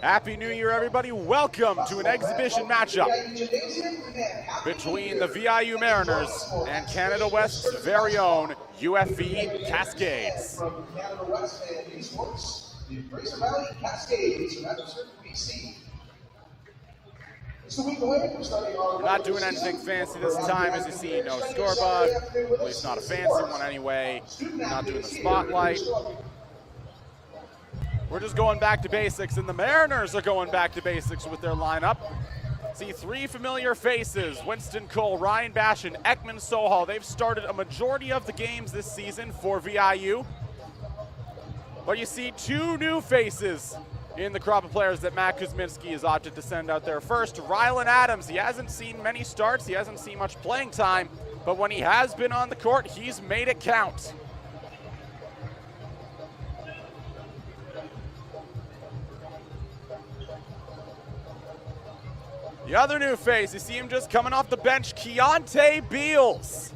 Happy New Year, everybody. Welcome to an exhibition matchup between the VIU Mariners and Canada West's very own UFV Cascades. From Canada West and East Coast, the Fraser Valley Cascades from Abbotsford, BC. We're not doing anything fancy this time, as you see. No scoreboard, at least not a fancy one anyway. Not doing the spotlight. We're just going back to basics, and the Mariners are going back to basics with their lineup. See three familiar faces: Winston Cole, Ryan Bashin, Ekman Sohal. They've started a majority of the games this season for VIU. But you see two new faces in the crop of players that Matt Kuzminski has opted to send out there first. Rylan Adams, he hasn't seen many starts, he hasn't seen much playing time, but when he has been on the court, he's made it count. The other new face, you see him just coming off the bench, Keontae Beals.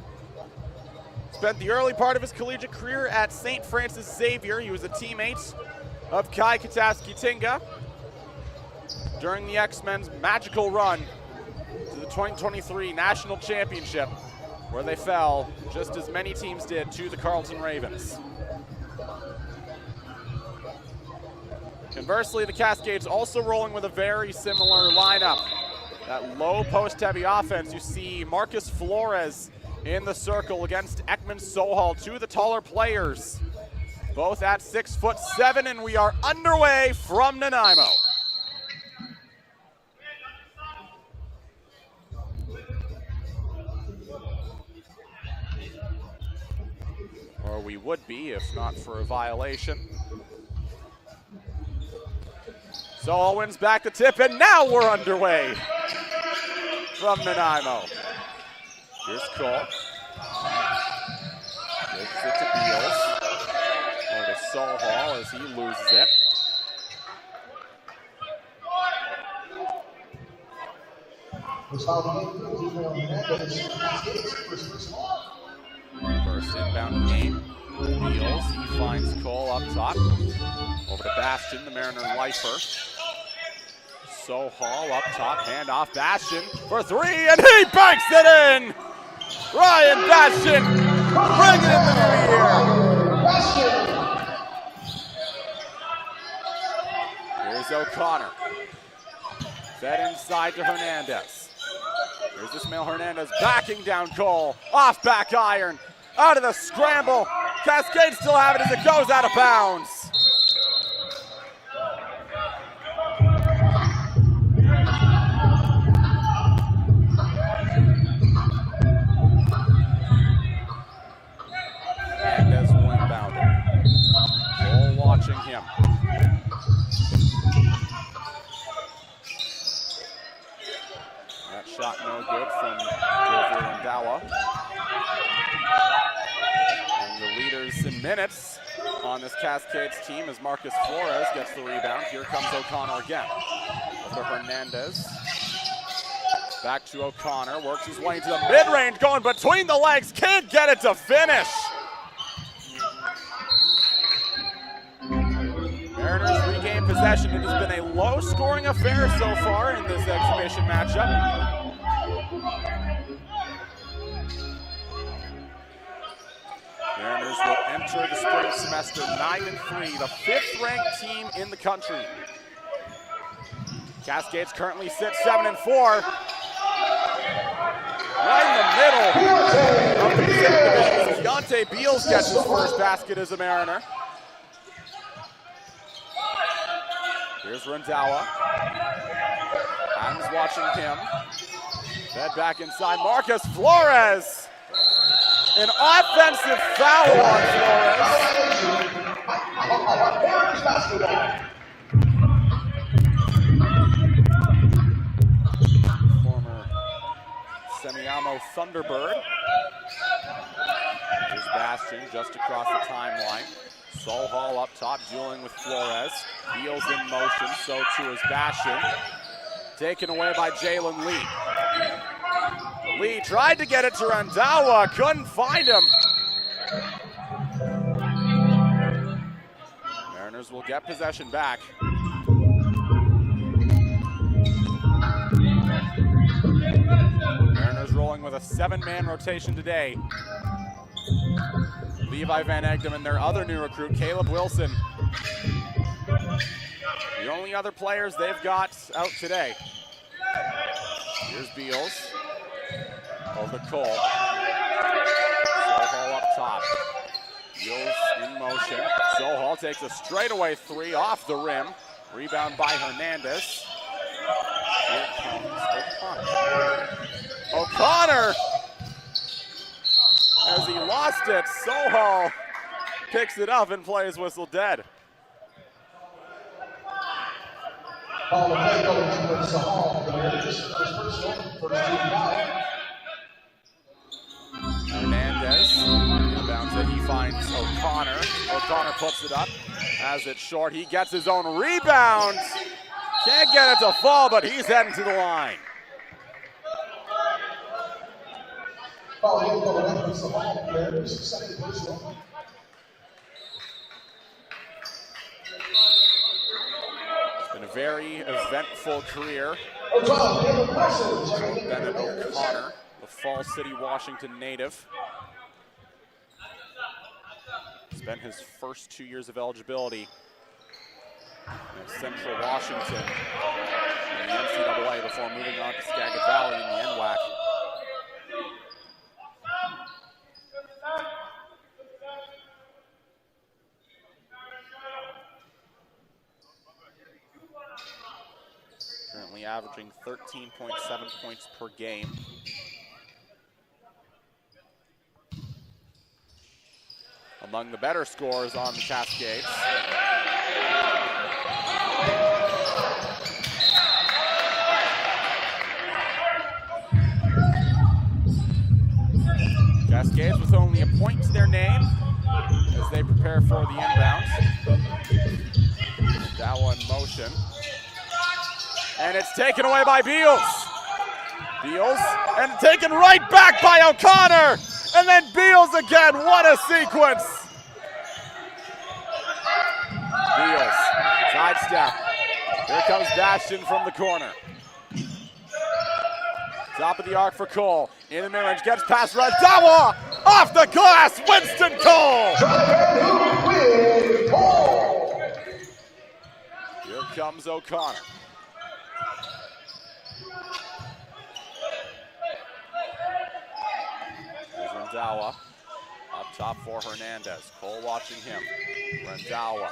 Spent the early part of his collegiate career at St. Francis Xavier. He was a teammate of Kai Kataski-Tinga during the X-Men's magical run to the 2023 National Championship, where they fell, just as many teams did, to the Carleton Ravens. Conversely, the Cascades also rolling with a very similar lineup. That low post-heavy offense, you see Marcus Flores in the circle against Ekman Sohal, two of the taller players, both at 6'7", and we are underway from Nanaimo. Or we would be if not for a violation. Sohal wins back the tip, and now we're underway from Nanaimo. Here's Cole. Gives it to Beals. Or to Sohal as he loses it. First inbound game. Beals, he finds Cole up top. Over to Bastion, the Mariner lifer. Sohal up top, hand off Bastion for three, and he banks it in! Ryan Bastion bringing in the new year. Here's O'Connor. Fed inside to Hernandez. Here's Ismael Hernandez backing down Cole. Off back iron, out of the scramble. Cascades still have it as it goes out of bounds. Hernandez will inbound it. Cole watching him. That shot no good from Dawa. And the leaders in minutes on this Cascades team as Marcus Flores gets the rebound. Here comes O'Connor again. Over to Hernandez. Back to O'Connor, works his way into the mid-range, going between the legs, can't get it to finish. Mariners regain possession. It has been a low-scoring affair so far in this exhibition matchup. Mariners will enter the spring semester 9-3, the fifth-ranked team in the country. Cascades currently sit 7-4. Right in the middle of the Pacific Division, Keontae Beals gets his first basket as a Mariner. Here's Rendawa. Adams watching him. Fed back inside, Marcus Flores. An offensive foul on Flores. Former Semiamo Thunderbird. Here's Bastion just across the timeline. Sohal up top, dueling with Flores. Beals in motion, so too is Bastion. Taken away by Jalen Lee. Lee tried to get it to Randawa, couldn't find him. Mariners will get possession back. Mariners rolling with a 7-man rotation today. Levi Van Egdom and their other new recruit, Caleb Wilson. The only other players they've got out today. Here's Beals. Over to Cole. Sohal up top. Beals in motion. Sohal takes a straightaway 3 off the rim. Rebound by Hernandez. Here comes O'Connor. O'Connor! As he lost it, Sohal picks it up and plays whistle dead. Ball of play going towards Sohal. Hernandez inbounds it. He finds O'Connor. O'Connor puts it up. Has it short. He gets his own rebound. Can't get it to fall, but he's heading to the line. It's been a very eventful career. Bennett O'Connor, the Falls City, Washington native. Spent his first 2 years of eligibility in Central Washington in the NCAA before moving on to Skagit Valley in the NWAC. Currently averaging 13.7 points per game. Among the better scorers on the Cascades. Cascades with only a point to their name as they prepare for the inbounds. Dawa in motion. And it's taken away by Beals. Beals, and taken right back by O'Connor. And then Beals again, what a sequence. Beals, sidestep. Here comes Bastion from the corner. Top of the arc for Cole. In the mid-range, gets past Randawa. Off the glass, Winston Cole. Here comes O'Connor. Here's Randawa. Up top for Hernandez. Cole watching him. Randawa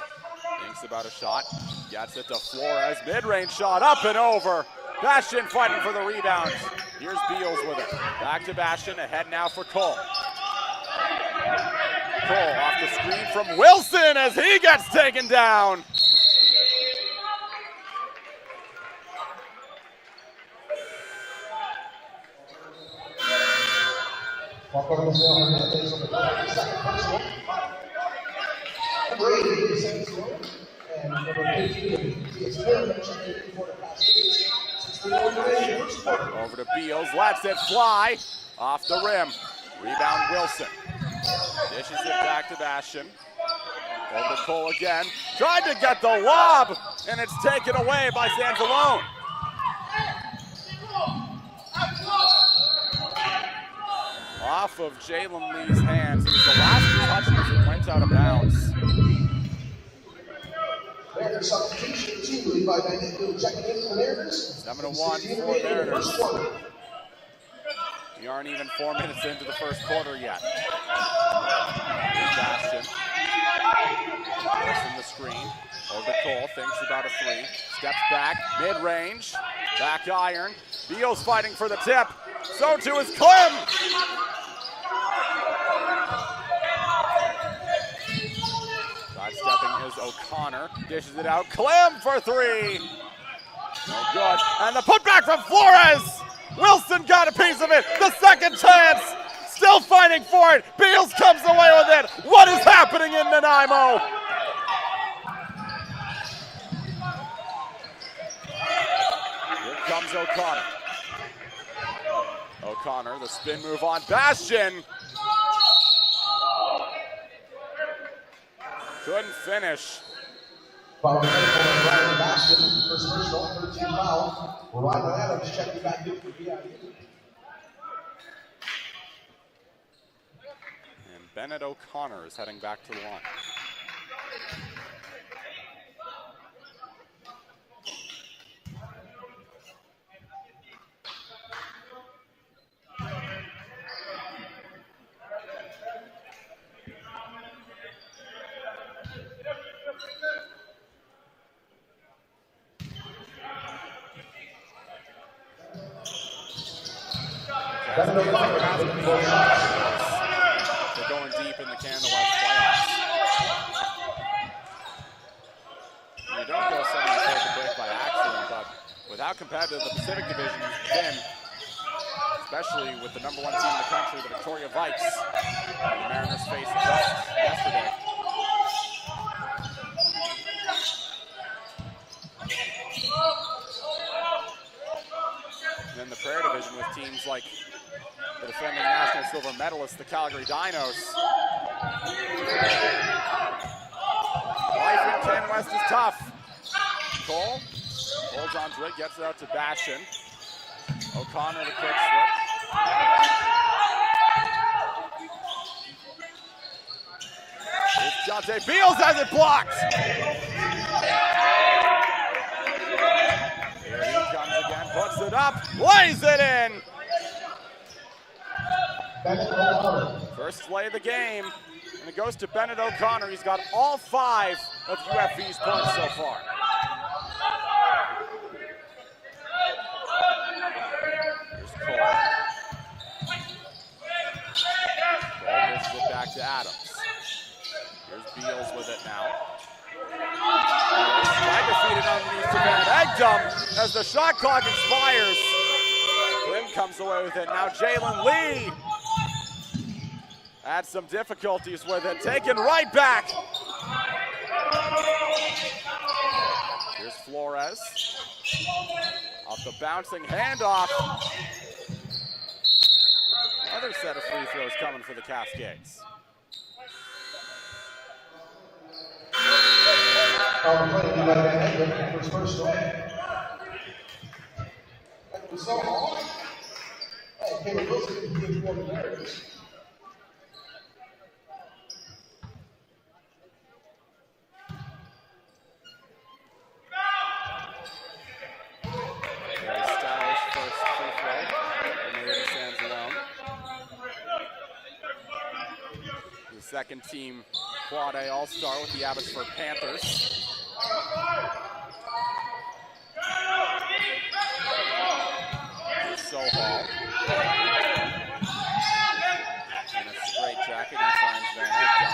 thinks about a shot. Gets it to Flores. Mid-range shot up and over. Bastion fighting for the rebound. Here's Beals with it. Back to Bastion. Ahead now for Cole. Cole off the screen from Wilson as he gets taken down. Over to Beals, lets it fly off the rim. Rebound Wilson. Dishes it back to Bastion. Over to Cole again. Tried to get the lob, and it's taken away by Sanzalone. Off of Jalen Lee's hands. He was the last to touch it as it went out of bounds. Mariners substitution 2 by Van Egdom checking in for the Mariners. 7-1 for Mariners. We aren't even 4 minutes into the first quarter yet. Here's Bastion. Forcing the screen. Over to Cole, thinks about a 3. Steps back, mid-range. Back iron. Beals fighting for the tip. So too is Clem. Sidestepping is O'Connor. Dishes it out. Clem for 3. No good. And the putback from Flores. Wilson got a piece of it. The second chance. Still fighting for it. Beals comes away with it. What is happening in Nanaimo? Here comes O'Connor. O'Connor, the spin move on Bastion. Couldn't finish. Foul on Ryan Bastion, first personal, 13 foul. Ryan Adams checking back in for VIU. And Bennett O'Connor is heading back to the line. They're going deep in the Canada West playoffs. You don't go 7-4 to break by accident, but with how competitive the Pacific Division has been, especially with the #1 team in the country, the Victoria Vikes, the Mariners faced just yesterday. And then the Prairie Division with teams like the defending national silver medalists, the Calgary Dinos. Life in Ken West is tough. Cole holds on to it, gets it out to Bastion. O'Connor, the quick switch. It's Jonte Beals has it blocked. Here he comes again, puts it up, lays it in. First play of the game, and it goes to Bennett O'Connor. He's got all 5 of UFV's points so far. Here's Cole. Cole gives it back to Adams. Here's Beals with it now. Tried to feed it underneath to Van Egdom as the shot clock expires. Klim comes away with it. Now Jalen Lee had some difficulties with it, taken right back. Here's Flores. Off the bouncing handoff. Another set of free throws coming for the Cascades. First personal. So, Caleb Wilson didn't give 4 yards. Second team Quad A All-Star with the Abbotsford Panthers. Here's Sohal. In a straight jacket, he finds Van Egdom.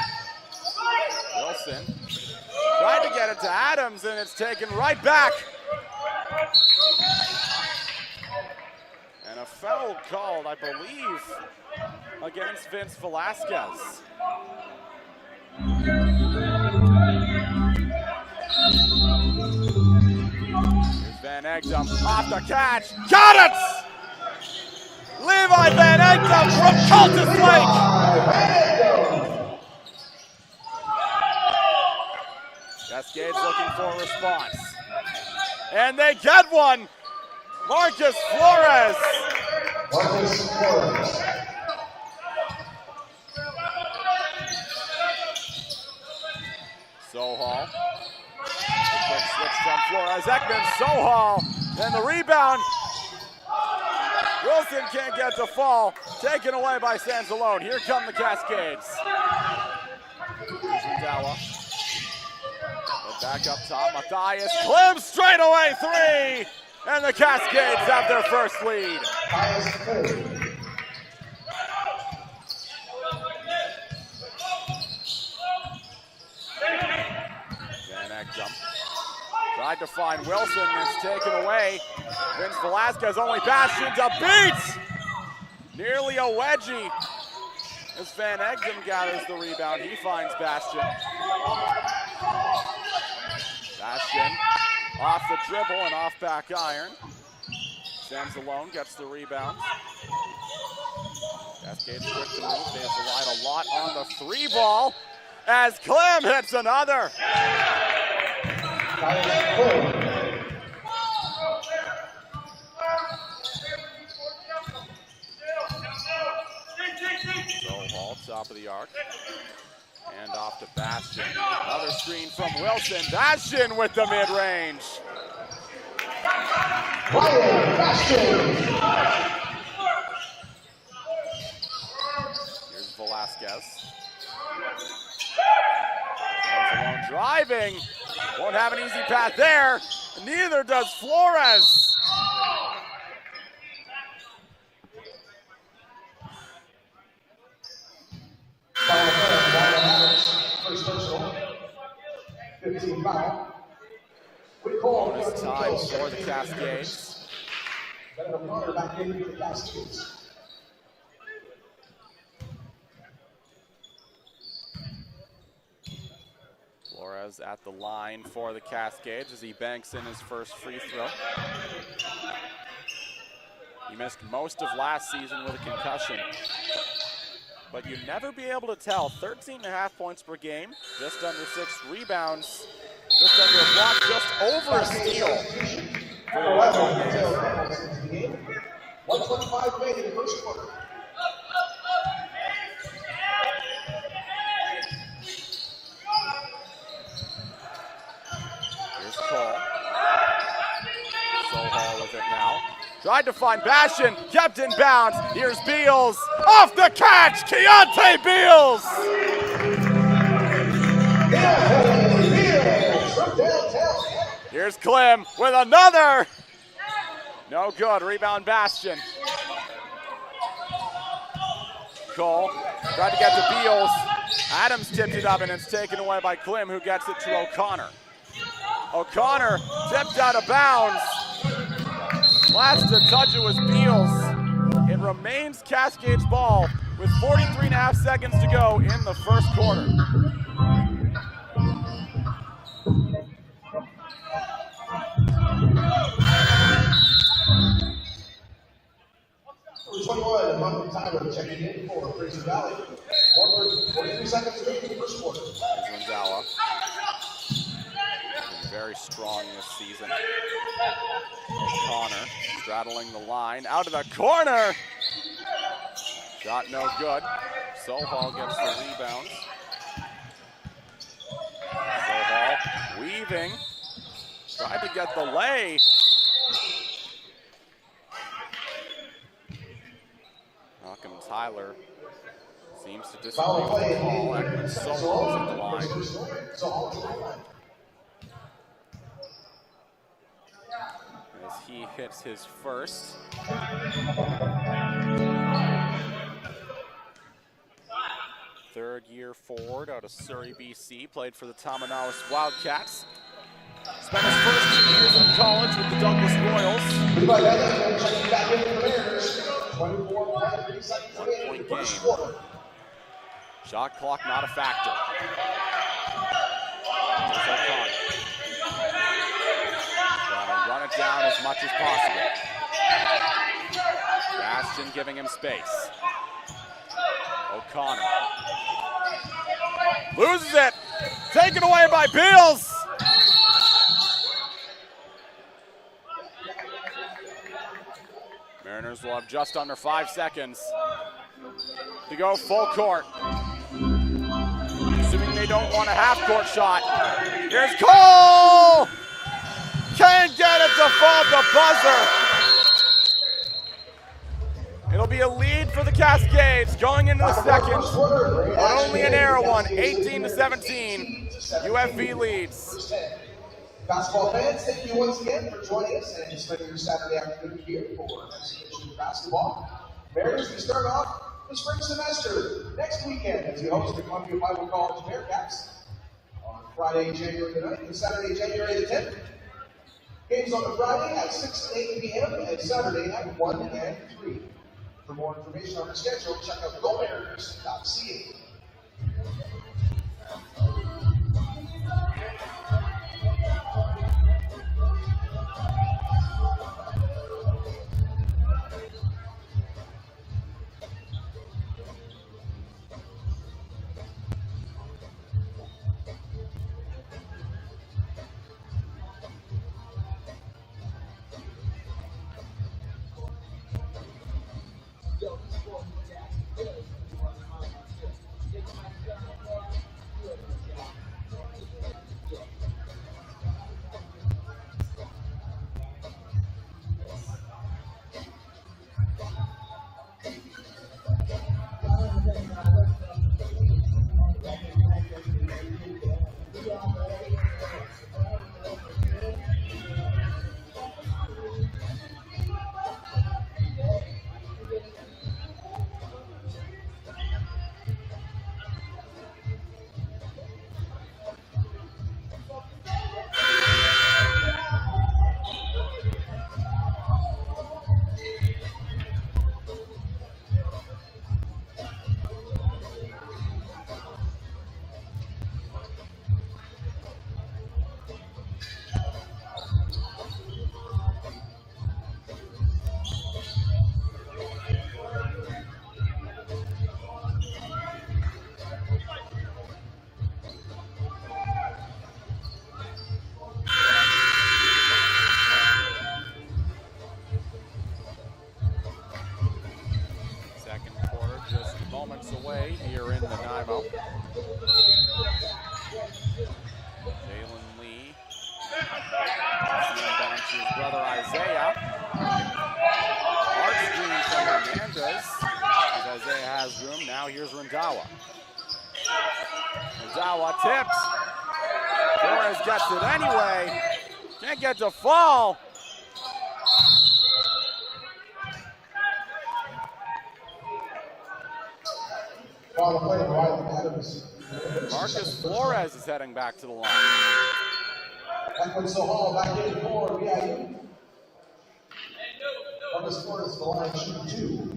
Wilson tried to get it to Adams, and it's taken right back. And a foul called, I believe, against Vince Velasquez. Here's Van Egdom off the catch. Got it! Levi Van Egdom from Cultus Lake. Cascades looking for a response. And they get one. Marcus Flores. Sohal. Quick switch from Flores. Ekman, Sohal. And the rebound. Wilson can't get to fall. Taken away by Sanzalone. Here come the Cascades. Here's Undawa. Back up top. Matthias Klim straight away 3. And the Cascades have their first lead. Van Egdom tried to find Wilson, it's taken away. Vince Velasquez only Bastion to beat! Nearly a wedgie. As Van Egdom gathers the rebound, he finds Bastion. Bastion off the dribble and off back iron. Stands alone, gets the rebound. Cascades quick to move. They've relied a lot on the three ball as Clem hits another. Sohal, top of the arc. Hand off to Bastion. Another screen from Wilson. Bastion with the mid-range. Here's Velasquez. Alone driving. Won't have an easy path there. Neither does Flores. First personal. 15 foul. Bonus time for the Cascades. Back into the Cascades. Flores at the line for the Cascades as he banks in his first free throw. He missed most of last season with a concussion. But you'd never be able to tell. 13.5 points per game, just under 6 rebounds, just under a block, just over a steal. For the 125 remaining in the first quarter. Here's Cole. Sohal with it now. Tried to find Bastion, kept in bounds. Here's Beals, off the catch, Keontae Beals! Here's Clem with another. No good, rebound Bastion. Cole tried to get to Beals. Adams tipped it up and it's taken away by Clem, who gets it to O'Connor. O'Connor tipped out of bounds. Last to touch it was Beals. It remains Cascades ball with 43.5 seconds to go in the first quarter. Number 21, Monty Tyler checking in for Fraser Valley. 43 seconds to go in the first quarter. Here's Lindawa. Very strong this season. Connor straddling the line, out of the corner. Shot no good. Sohal gets the rebound. Sohal weaving. Tried to get the lay. Malcolm Tyler seems to disagree with the call. Ekman Sohal's at the line. As he hits his first. Third-year forward out of Surrey, BC. Played for the Tamanawas Wildcats. Spent his first 2 years in college with the Douglas Royals. 1-point game. Shot clock not a factor. Run it down as much as possible. Bastion giving him space. O'Connor. Loses it. Taken away by Beals. Mariners will have just under 5 seconds to go full court. Assuming they don't want a half-court shot. Here's Cole! Can't get it to fall the buzzer. It'll be a lead for the Cascades going into the second, but only an narrow one, 18-17. UFV leads. Basketball fans, thank you once again for joining us and spending your Saturday afternoon here for exhibition basketball. Mariners, we start off the spring semester next weekend as we host the Columbia Bible College Bearcats on Friday, January the 9th and Saturday, January the 10th. Games on the Friday at 6 and 8 p.m. and Saturday at 1 and 3. For more information on the schedule, check out gomariners.ca. Away here in Nanaimo. Jalen Lee. Down to his brother Isaiah. Hard screen from Hernandez. As Isaiah has room. Now here's Rendawa. Rendawa tipped. Flores gets it anyway. Can't get to fall. Marcus Flores is heading back to the line. Hall back in for VIU. Marcus Flores to the line, shooting 2.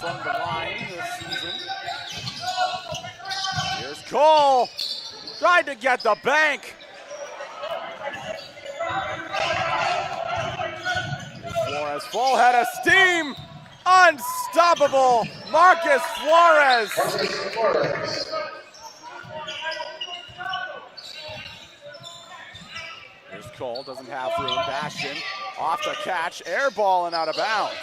From the line this season. Here's Cole. Tried to get the bank. Flores full head of steam. Unstoppable. Marcus Flores. Here's Cole. Doesn't have room. Bastion off the catch. Air ball and out of bounds.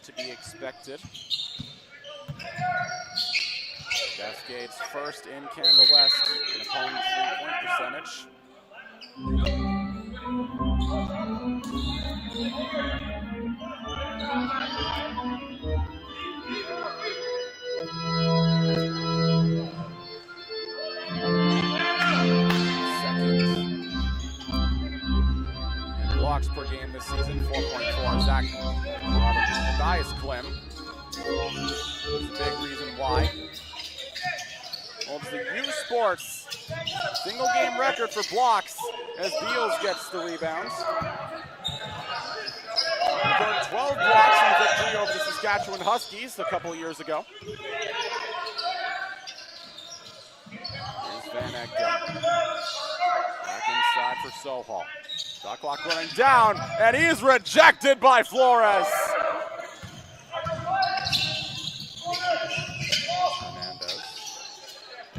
To be expected. Cascades first in Canada West in opponent 3-point percentage. Second in blocks per game this season, 4.4. Zach Mathias Clem. Big reason why. Holds the U Sports single game record for blocks as Beals gets the rebounds. 12 blocks in victory over the Saskatchewan Huskies a couple of years ago. Here's Van Egda. Back inside for Sohal. Shot clock running down, and he's rejected by Flores.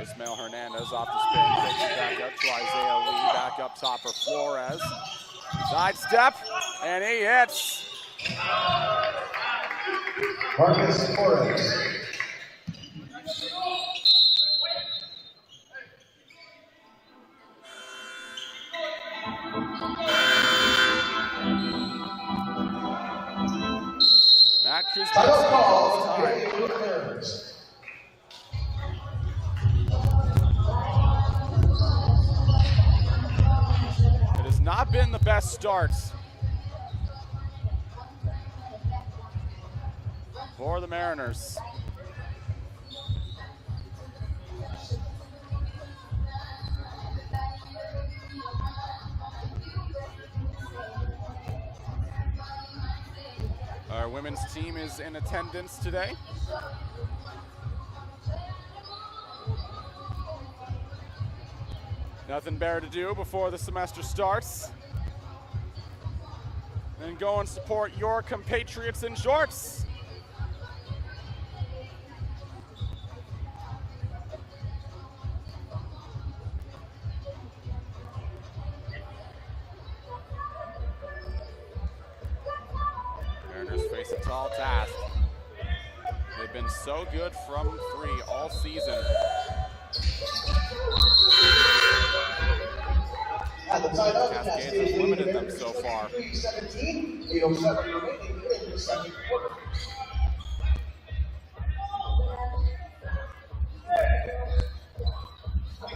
Ismail Hernandez off the spin, takes it back up to Isaiah Lee, back up top for Flores. Sidestep, and he hits. Marcus Flores. Matt Kuzminski calls time. It has not been the best starts for the Mariners. women's team is in attendance today. Nothing better to do before the semester starts than go and support your compatriots in shorts. Mariners face a tall task. They've been so good from three all season. Cascades has limited them so far. 17, 8:07 remaining in the second quarter.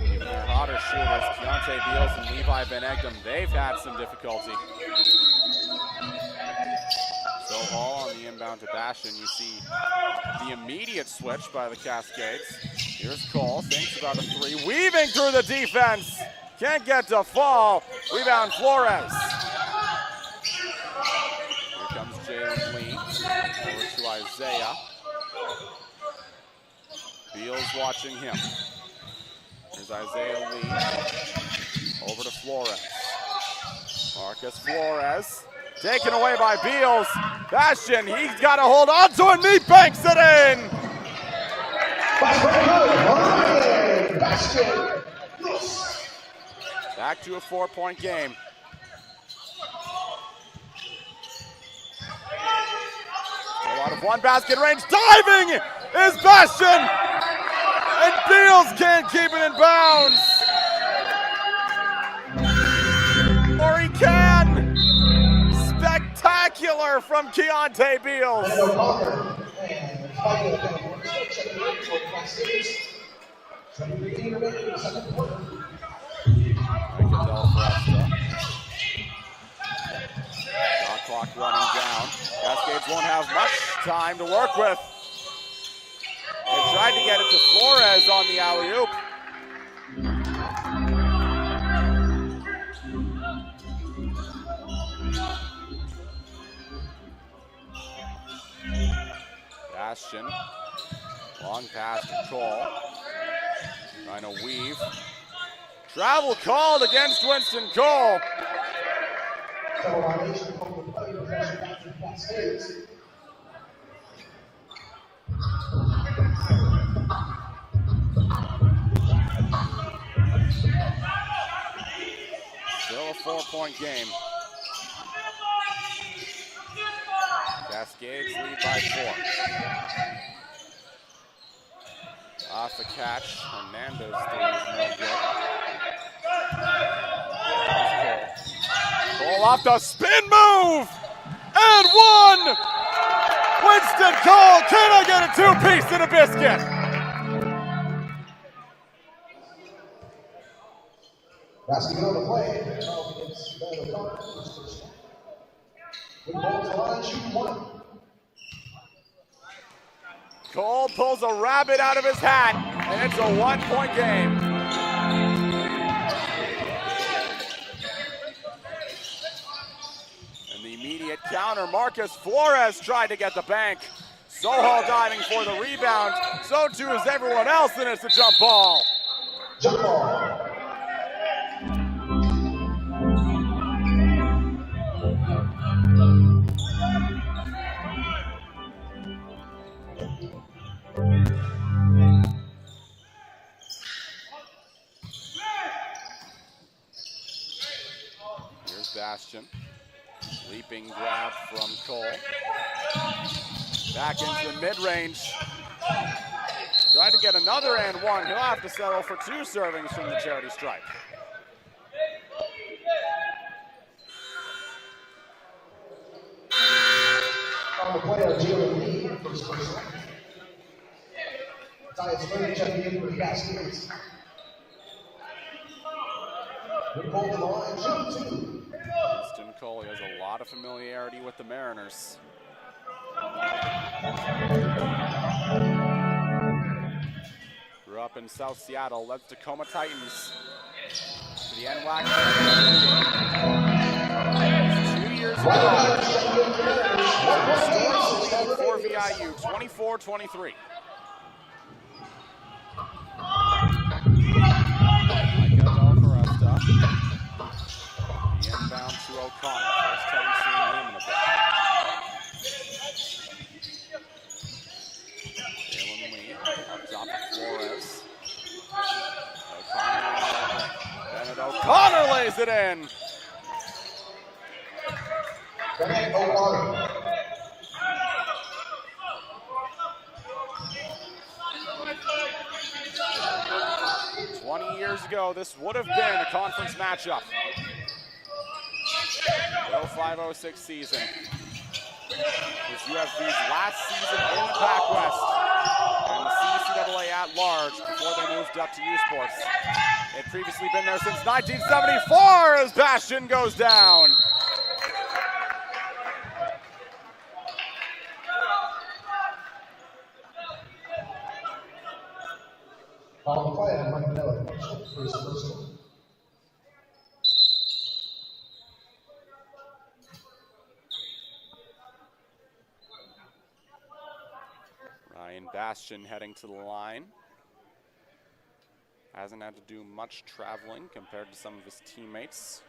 Even their hotter shooters, Keontae Beals and Levi Van Egdom, they've had some difficulty. Sohal on the inbound to Bastion. You see the immediate switch by the Cascades. Here's Cole, thinks about a three, weaving through the defense. Can't get to fall. Rebound Flores. Here comes Jalen Lee. Over to Isaiah. Beals watching him. Here's Isaiah Lee. Over to Flores. Marcus Flores. Taken away by Beals. Bastion, he's got to hold on to it, and he banks it in. Back to a 4-point game. Still out of one basket range. Diving is Bastion. And Beals can't keep it in bounds. Or he can. Spectacular from Keontae Beals. Shot clock running down. Cascades won't have much time to work with. They tried to get it to Flores on the alley-oop. Bastion, long pass to Cole. Trying to weave. Travel called against Winston Cole. Still a 4-point game. Cascades lead by 4. Off the catch, Hernandez threes no good. Cole off the spin move! And one! Winston Cole, can I get a 2-piece and a biscuit? Basket on the play. Cole pulls a rabbit out of his hat, and it's a 1-point game. And the immediate counter, Marcus Flores tried to get the bank. Sohal diving for the rebound. So too is everyone else, and it's a jump ball. Jump ball. Here's Bastion. Leaping grab from Cole. Back into the mid-range. Tried to get another and one. He'll have to settle for 2 servings from the charity stripe. On the play of Jalen Lee, first person. Tyus Flynn checking in for the Cascades. Good ball to the line, shooting 2. Winston Cole has a lot of familiarity with the Mariners. Grew up in South Seattle, led Tacoma Titans to the NWAC. 2 years ago, VIU, 24-23. The inbound to O'Connor. First time seeing him in a bit. Jalen Lee up top of Flores. Bennett O'Connor lays it in. Bennett O'Connor. 20 years ago, this would have been a conference matchup. The 05-06 season. This UFV's last season in the Pac-West and the CCAA at large before they moved up to U Sports. They'd previously been there since 1974 as Bastion goes down. On the play, Mike Miller, first personal. Ryan Bastion heading to the line. Hasn't had to do much traveling compared to some of his teammates.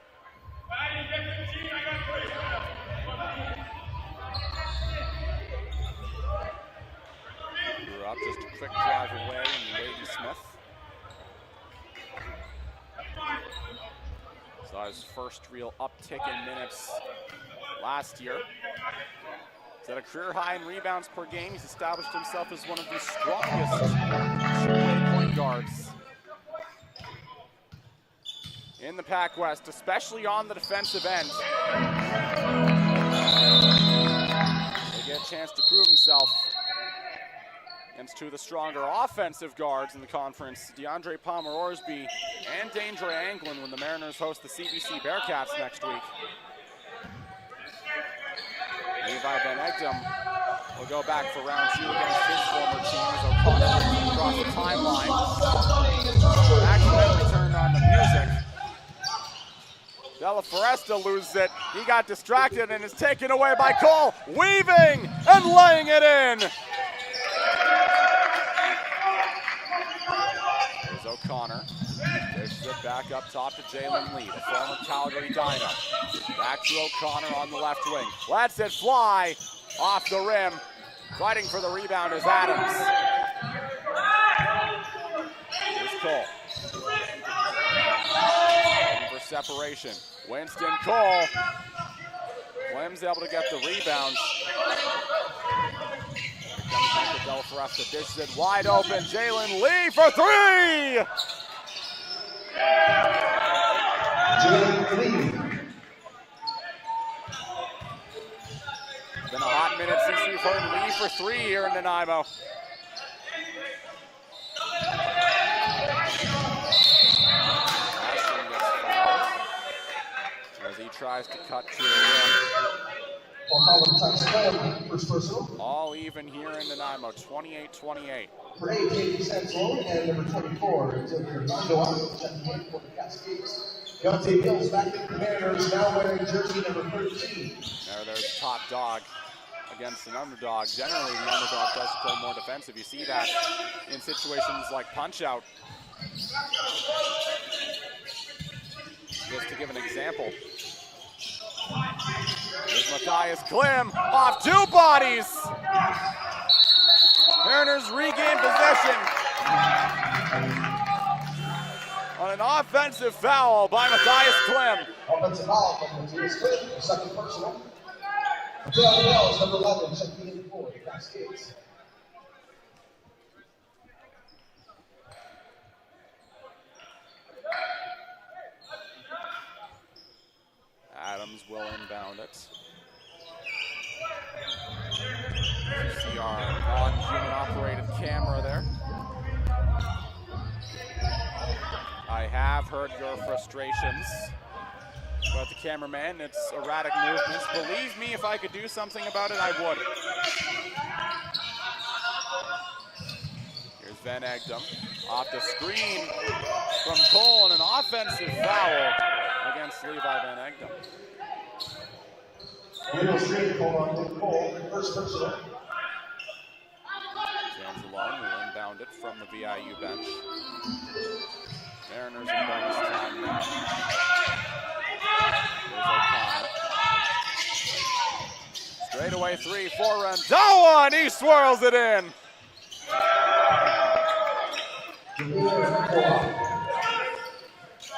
Grew up just a quick drive away in Lady Smith. Saw his first real uptick in minutes last year. He's at a career high in rebounds per game. He's established himself as one of the strongest AAA point guards in the Pac-West, especially on the defensive end. They get a chance to prove himself against two of the stronger offensive guards in the conference, DeAndre Palmer-Orsby and Danger Anglin, when the Mariners host the CBC Bearcats next week. Levi Van Egdom will go back for round two against his former team as O'Connor across the timeline. Accidentally turned on the music. Della Foresta loses it. He got distracted and is taken away by Cole, weaving and laying it in. There's O'Connor. Dishes it back up top to Jalen Lee, the former Calgary Dino. Back to O'Connor on the left wing. Lets it fly off the rim. Fighting for the rebound is Adams. Here's Cole. Looking for separation. Winston Cole. Clem's able to get the rebound. Comes back to Della Foresta. Dishes it wide open. Jalen Lee for three! Jalen Lee. It's been a hot minute since we've heard Lee for three here in Nanaimo. As he tries to cut to the rim. First personal. All even here in Nanaimo, 28-28. For AJ Sansone and number 24, until your Rondo checking for the Cascades. Deontay Mills back in the Mariners, now wearing jersey number 13. There's top dog against an underdog. Generally, the underdog does play more defensive. You see that in situations like punch-out. Just to give an example. Here's Matthias Klim off two bodies. Mariners regain possession on an offensive foul by Matthias Klim. Offensive foul from Matthias Klim, second personal. Jalen Wells, number 11, checking in for the Cascades. Adams will inbound it. You see our non-human operated camera there. I have heard your frustrations about the cameraman. It's erratic movements. Believe me, if I could do something about it, I would. Here's Van Egdom off the screen from Cole, and an offensive foul against Levi Van Egdom. Straight Cole, first personal. Sansalone will inbound it from the VIU bench. Mariners in bonus time now. Here's O'Connor. Straight away three for Randawa, and he swirls it in.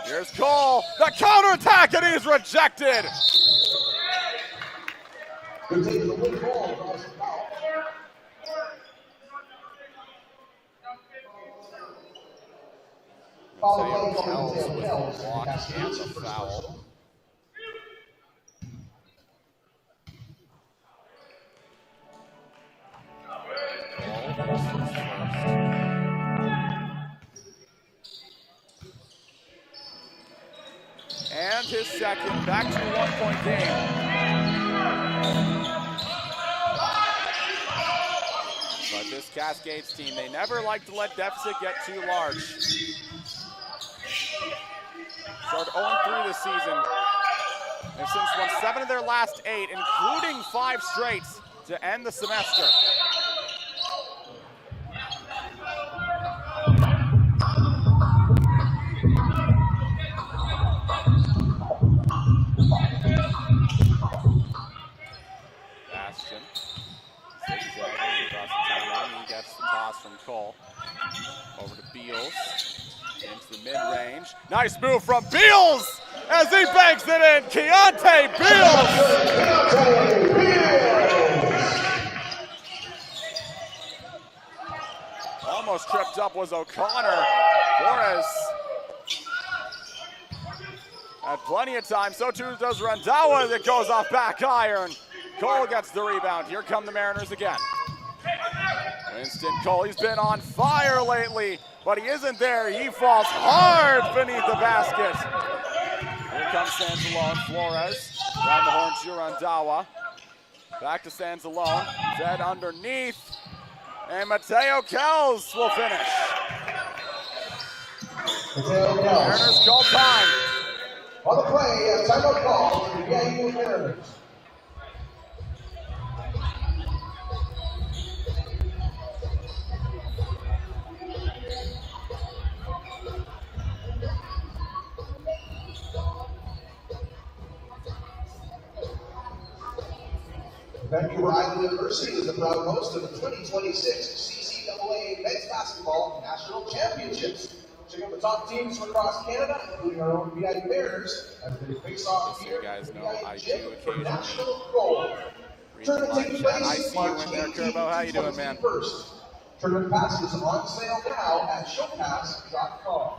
Here's Cole, the counterattack, and he's rejected. Mateo Kells with the block and the foul. And his second, back to a one-point game. But this Cascades team, they never like to let deficit get too large. Started 0-3 this season. They've since won 7 of their last 8, including 5 straights to end the semester. Bastion, zigzagging across the timeline. He gets the toss from Cole. Over to Beals. Into the mid-range. Nice move from Beals as he banks it in. Keontae Beals! Almost tripped up was O'Connor. Flores had plenty of time. So too does Randawa that goes off back iron. Cole gets the rebound. Here come the Mariners again. Winston Cole, he's been on fire lately, but he isn't there. He falls hard beneath the basket. Here comes Sansalone. Flores down the horn to Randawa. Back to Sansalone. Fed underneath. And Mateo Kells will finish. Mariners call time. On the play, a timeout call for the VIU Mariners. Vancouver Island University is the proud host of the 2026 CCAA Men's Basketball National Championships. Check out the top teams from across Canada, including our own VIU Mariners, as they face off here guys in the know I do VIU for occasionally national gold. Tournament taking place I see you March in there, 18th Kerbo. How you doing, man? 21st. Tournament passes on sale now at showpass.com.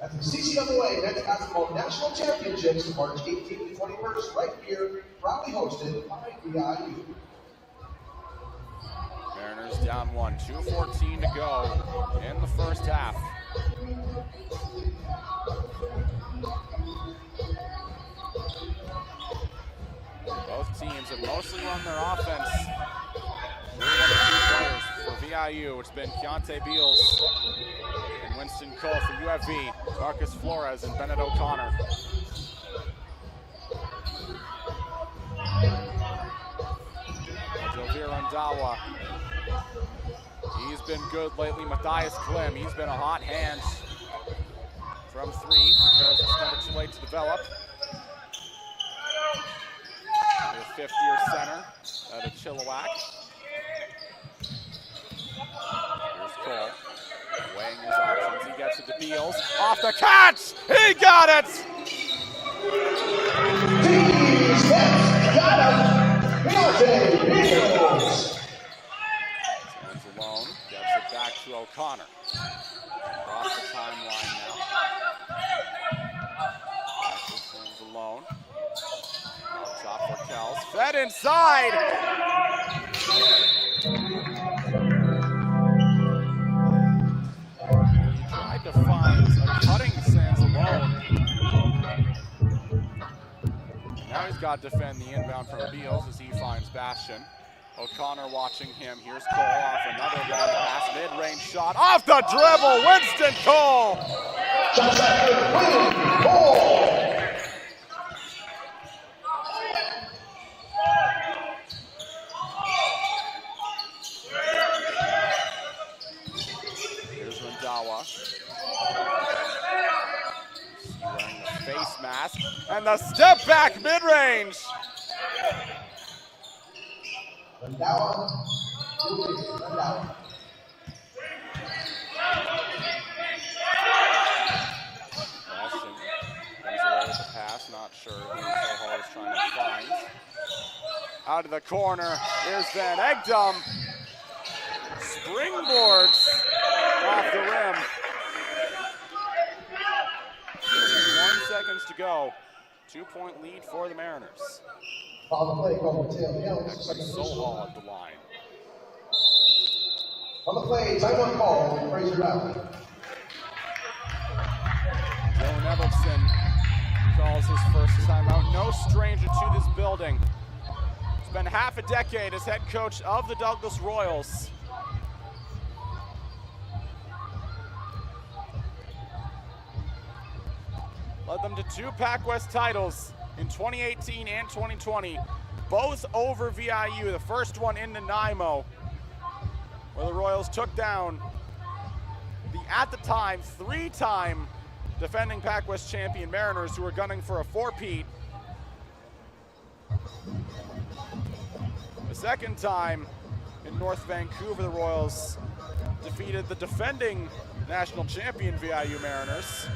At the CCAA Men's Basketball National Championships, March 18th to 21st, right here, proudly hosted by VIU. Mariners down 1, 2:14 to go in the first half. Both teams have mostly run their offense through one of the 2 players for VIU. It's been Keontae Beals and Winston Cole for UFV, Marcus Flores and Bennett O'Connor. Jovir Randawa. He's been good lately. Matthias Klim, he's been a hot hand from 3 because it's never too late to develop. The 5th-year center out of Chilliwack. Here's Cole, weighing his options. He gets it to Beals. Off the catch! He got it! He's got him! Beals! Stands alone, gets it back to O'Connor. Across the timeline now. Back to Stands alone. Top for Kells. Fed inside! Tried to find a cutting Sands alone. Now he's got to defend the inbound from Beals as he finds Bastion. O'Connor watching him. Here's Cole off another long pass. Mid-range shot. Off the dribble. Winston Cole. pass, and the step back mid-range. Bastion comes away with the pass, not sure who Soho is trying to find. Out of the corner, here's Van Egdom. Springboards off the rim. 1 second to go. 2-point lead for the Mariners. On the play, called Mateo Yells. Soho at the line. On the play, timeout call in Fraser Valley. Dylan Evelson calls his first timeout. No stranger to this building. Spent half a decade as head coach of the Douglas Royals. Led them to 2 Pac-West titles in 2018 and 2020, both over VIU, the first one in Nanaimo, where the Royals took down the, at the time, 3-time defending Pac-West champion Mariners, who were gunning for a 4-peat. The second time in North Vancouver, the Royals defeated the defending national champion VIU Mariners.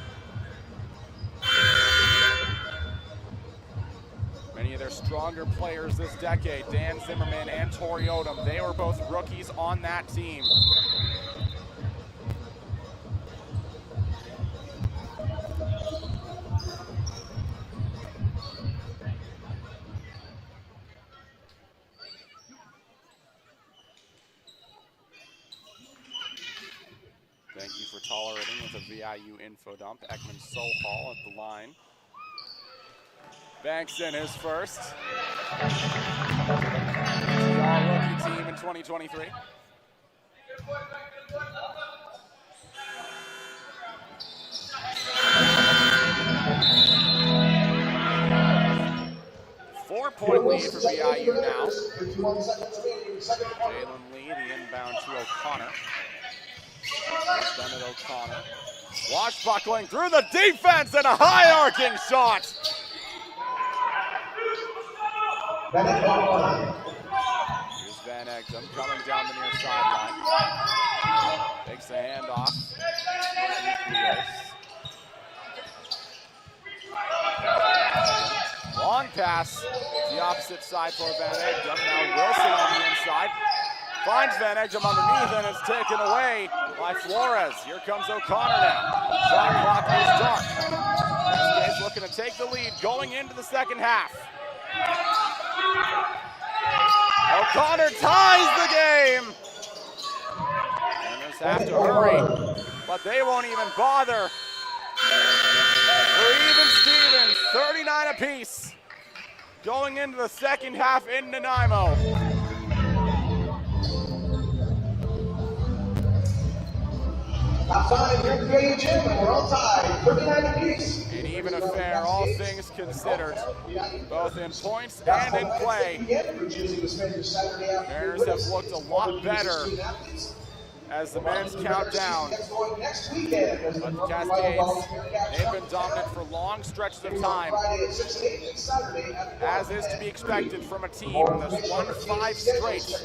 Many of their stronger players this decade, Dan Zimmerman and Tori Odom, they were both rookies on that team. Thank you for tolerating with a VIU info dump. Ekman Sohal at the line. Banks in his first. The all-rookie team in 2023. Four-point lead for VIU now. Jalen Lee, the inbound to O'Connor. Bennett O'Connor. Washbuckling through the defense and a high arcing shot. Here's Van Egdom coming down the near sideline. Takes the handoff. Long pass to the opposite side for Van Egdom. Now Wilson on the inside. Finds Van Egdom underneath, and it's taken away by Flores. Here comes O'Connor now. Shot clock is dark. Cascades looking to take the lead going into the second half. O'Connor ties the game. Mariners have to hurry, but they won't even bother. We're even Stevens, 39 apiece, going into the second half in Nanaimo. Outside, here at the VIU gym, and we're all tied, 39 apiece. An even affair, all things considered, both in points and in play. Mariners have looked a lot better as the minutes count down. But the Cascades, they've been dominant for long stretches of time, as is to be expected from a team that's won 5 straight.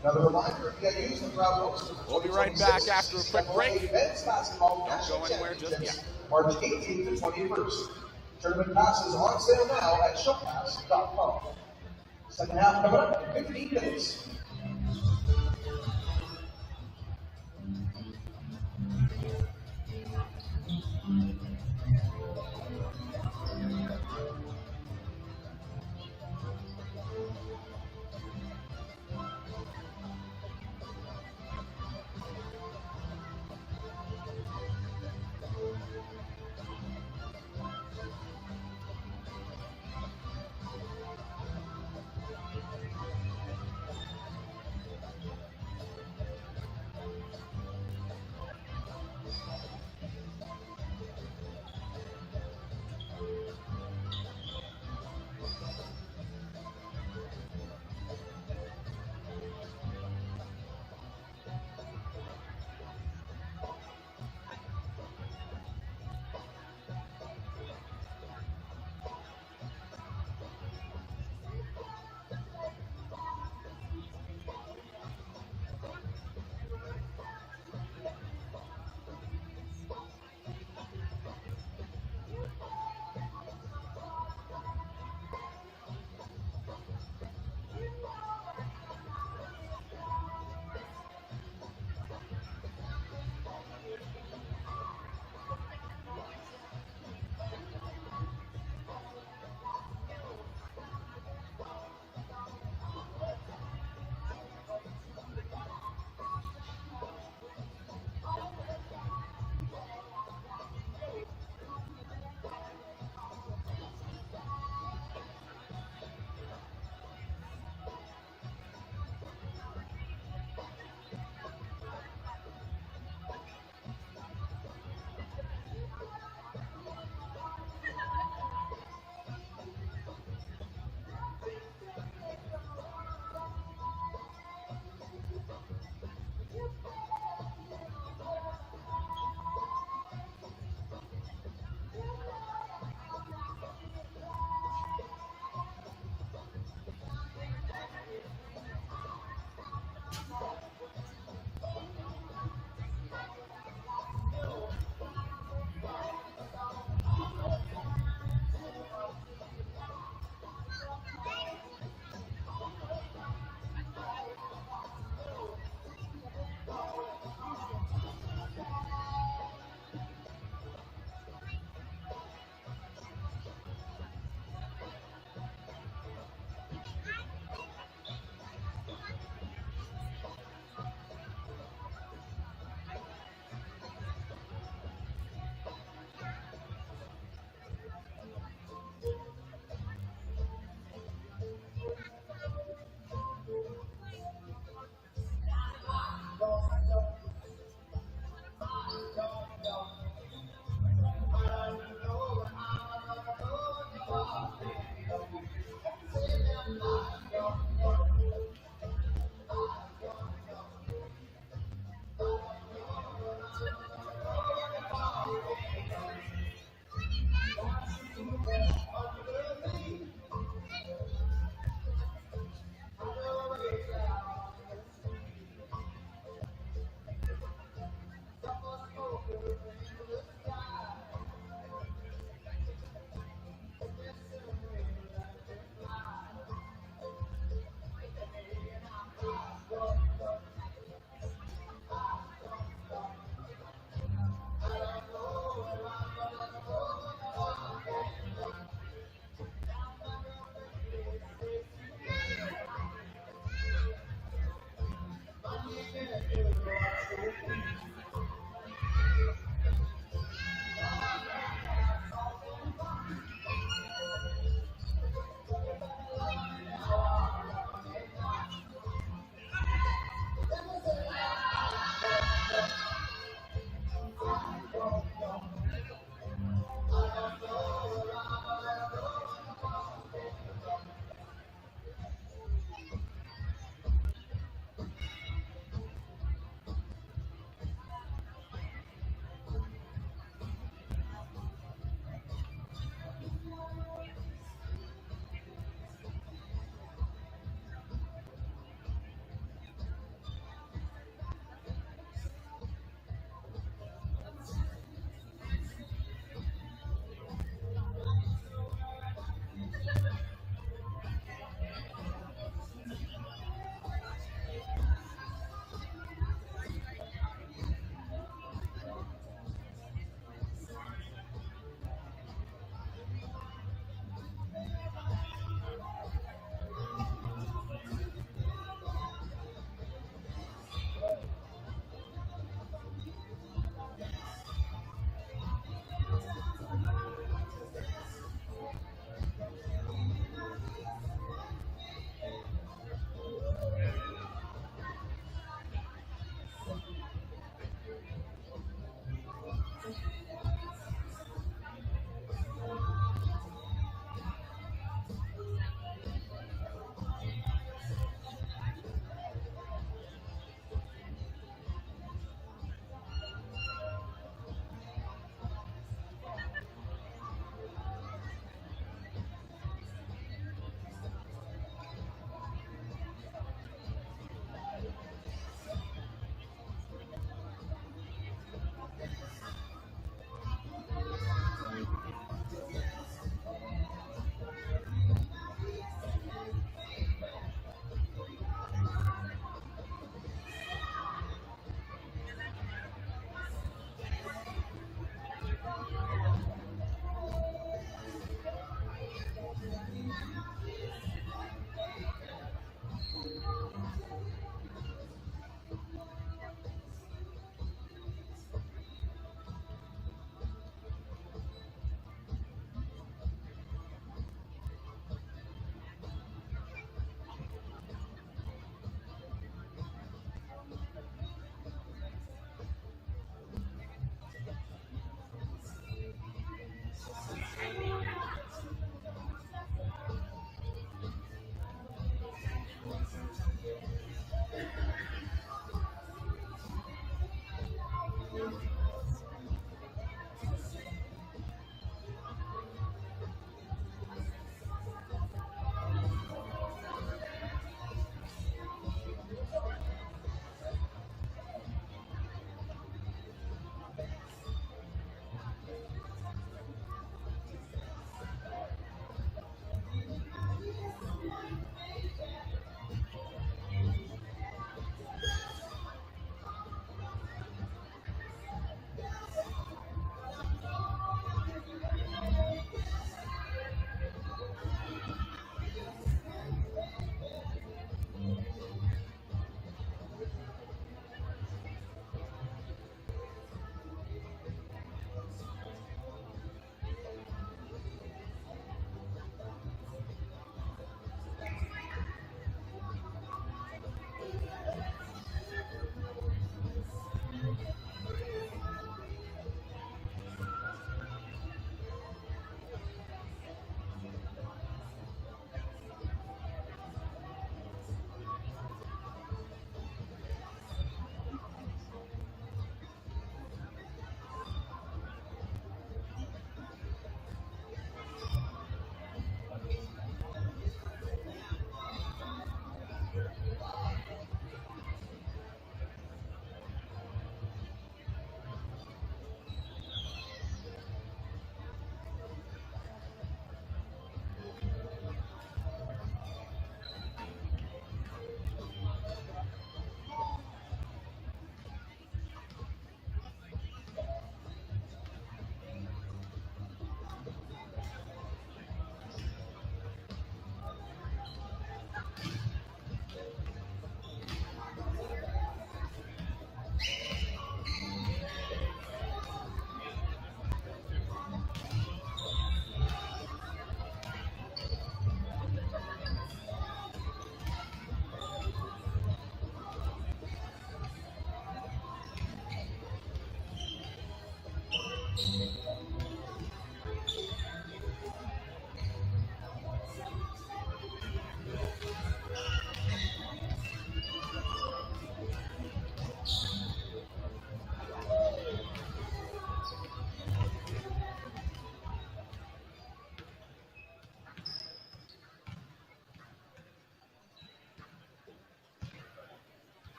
Another reminder, use the crowd. We'll be right back after a quick break. Don't go anywhere just yet. March 18th to 21st. Tournament passes on sale now at showpass.com. Second half coming up in 15 minutes.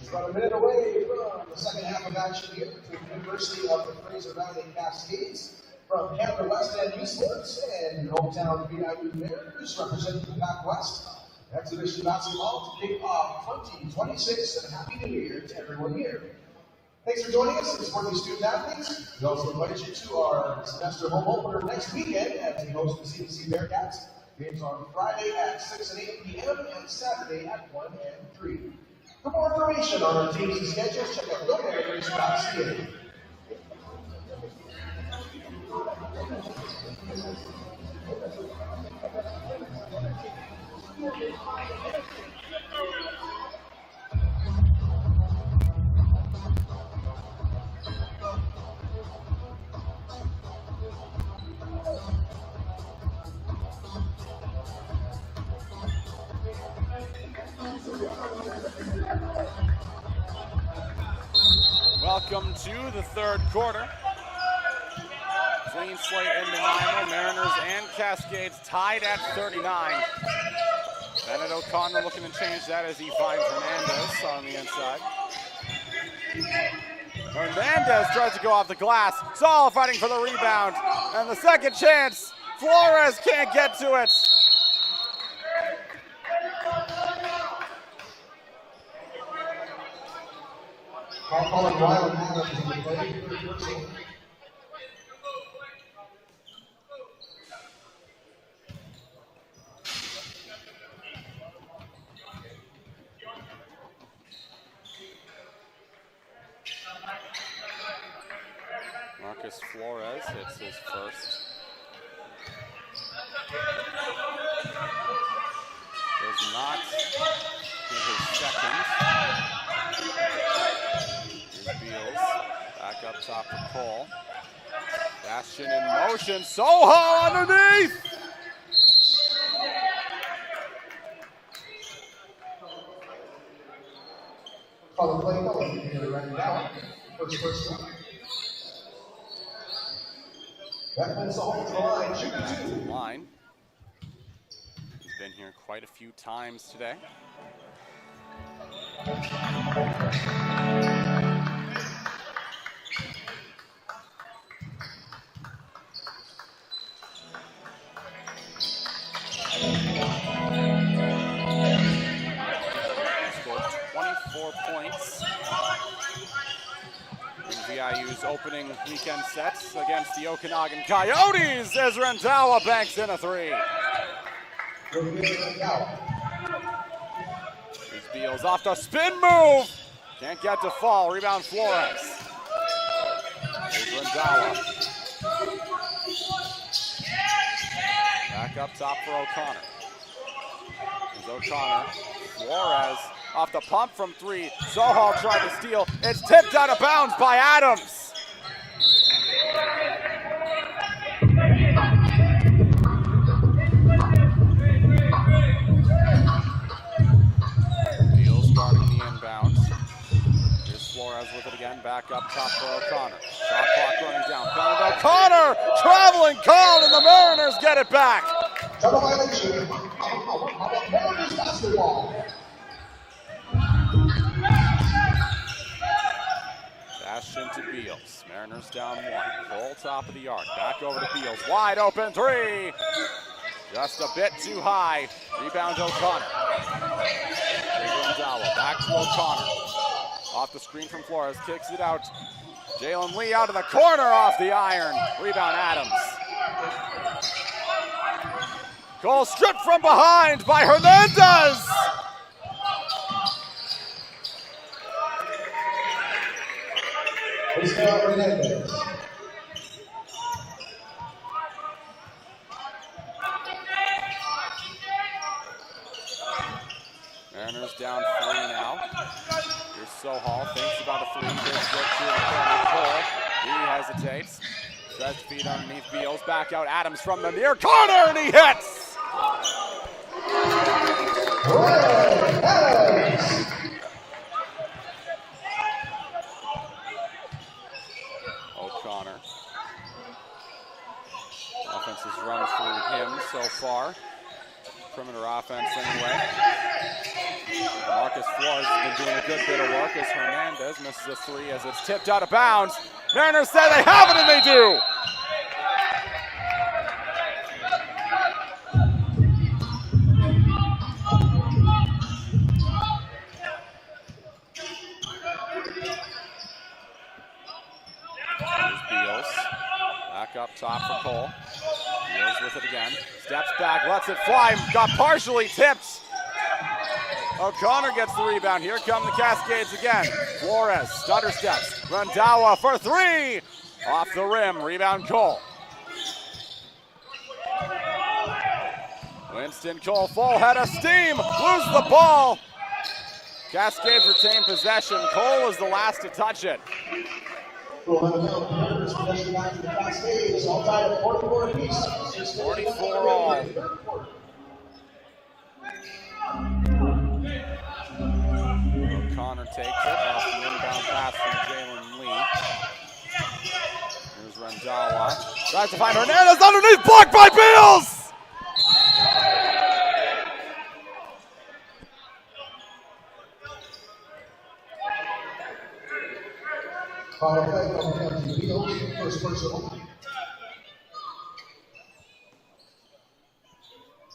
About a minute away from the second half of action here between the University of the Fraser Valley Cascades from Canada West End Youth Sports and your hometown VIU Mariners representing the Pac West. Exhibition basketball to kick off 2026, and Happy New Year to everyone here. Thanks for joining us and supporting these student athletes. We also invite you to our semester home opener next weekend as we host the CBC Bearcats. Games on Friday at 6 and 8 p.m. and Saturday at 1 and 3. For more information on our teams and schedules, check out gomariners.ca. Welcome to the third quarter. Clean slate in Nanaimo. Mariners and Cascades tied at 39. Bennett O'Connor looking to change that as he finds Hernandez on the inside. Hernandez tries to go off the glass. Saul fighting for the rebound. And the second chance. Flores can't get to it. Marcus Flores hits his first. Does not get his second. Here's Beals. Back up top for Cole. Bastion in motion. Soho underneath! Follow play, you can run down. First one. Beckman's off the line, shooting 2. Line. He's been here quite a few times today. Scored 24 points in VIU's opening weekend sets against the Okanagan Coyotes as Randawa banks in a 3. Here's Beals off the spin move. Can't get to fall. Rebound Flores. Here's Randawa. Back up top for O'Connor. Here's O'Connor. Flores off the pump from 3. Soho tried to steal. It's tipped out of bounds by Adams. Beals guarding the inbounds. Here's Flores with it again. Back up top for O'Connor. Shot clock running down. Bennett O'Connor traveling called, and the Mariners get it back. Double violation. Mariners basketball. Bastion to Beals. Mariners down 1. Full top of the arc. Back over to Beals. Wide open 3. Just a bit too high. Rebound O'Connor. Randawa back to O'Connor. Off the screen from Flores. Kicks it out. Jalen Lee out of the corner off the iron. Rebound Adams. Goal stripped from behind by Hernandez. Hernandez. Mariners down 3 now. Here's Sohal, thinks about a 3. Gives it to the corner. Cole. He hesitates. Tries to feed underneath Beals. Back out Adams from the near corner, and he hits! O'Connor. Offense has run through him so far. Perimeter offense anyway. Marcus Flores has been doing a good bit of work as Hernandez misses a 3 as it's tipped out of bounds. Mariners say they have it, and they do! Beals. Back up top for Cole. Beals with it again. Steps back, lets it fly. Got partially tipped. O'Connor gets the rebound. Here come the Cascades again. Flores, stutter steps. Randawa for 3. Off the rim. Rebound Cole. Winston Cole, full head of steam. Lose the ball. Cascades retain possession. Cole is the last to touch it. 44 all. O'Connor takes it off the inbound pass from Jalen Lee. Here's Randawa. Tries to find Hernandez underneath, blocked by Beals! Foul play on penalty. Beals, first personal.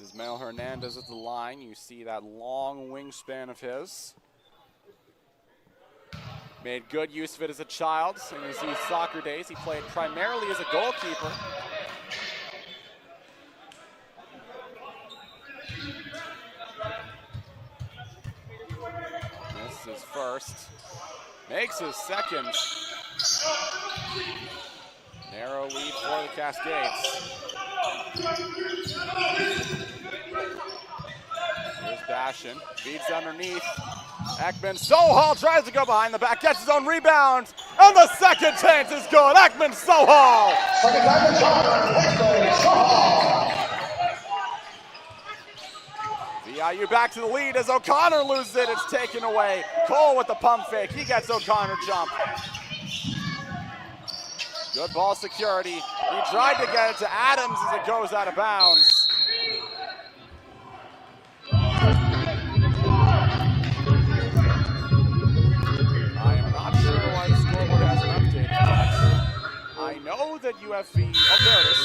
Ismael Hernandez at the line. You see that long wingspan of his. Made good use of it as a child. So you see soccer days, he played primarily as a goalkeeper. This is first. Makes his second. Narrow lead for the Cascades. Here's Bashin. Feeds underneath. Ekman Sohal tries to go behind the back, gets his own rebound, and the second chance is good. Ekman Sohal. Second time to John, Ekman Sohal. VIU back to the lead as O'Connor loses it. It's taken away. Cole with the pump fake. He gets O'Connor jump. Good ball security. He tried to get it to Adams as it goes out of bounds. I am not sure why the scoreboard hasn't updated, but I know that UFV, oh there it is.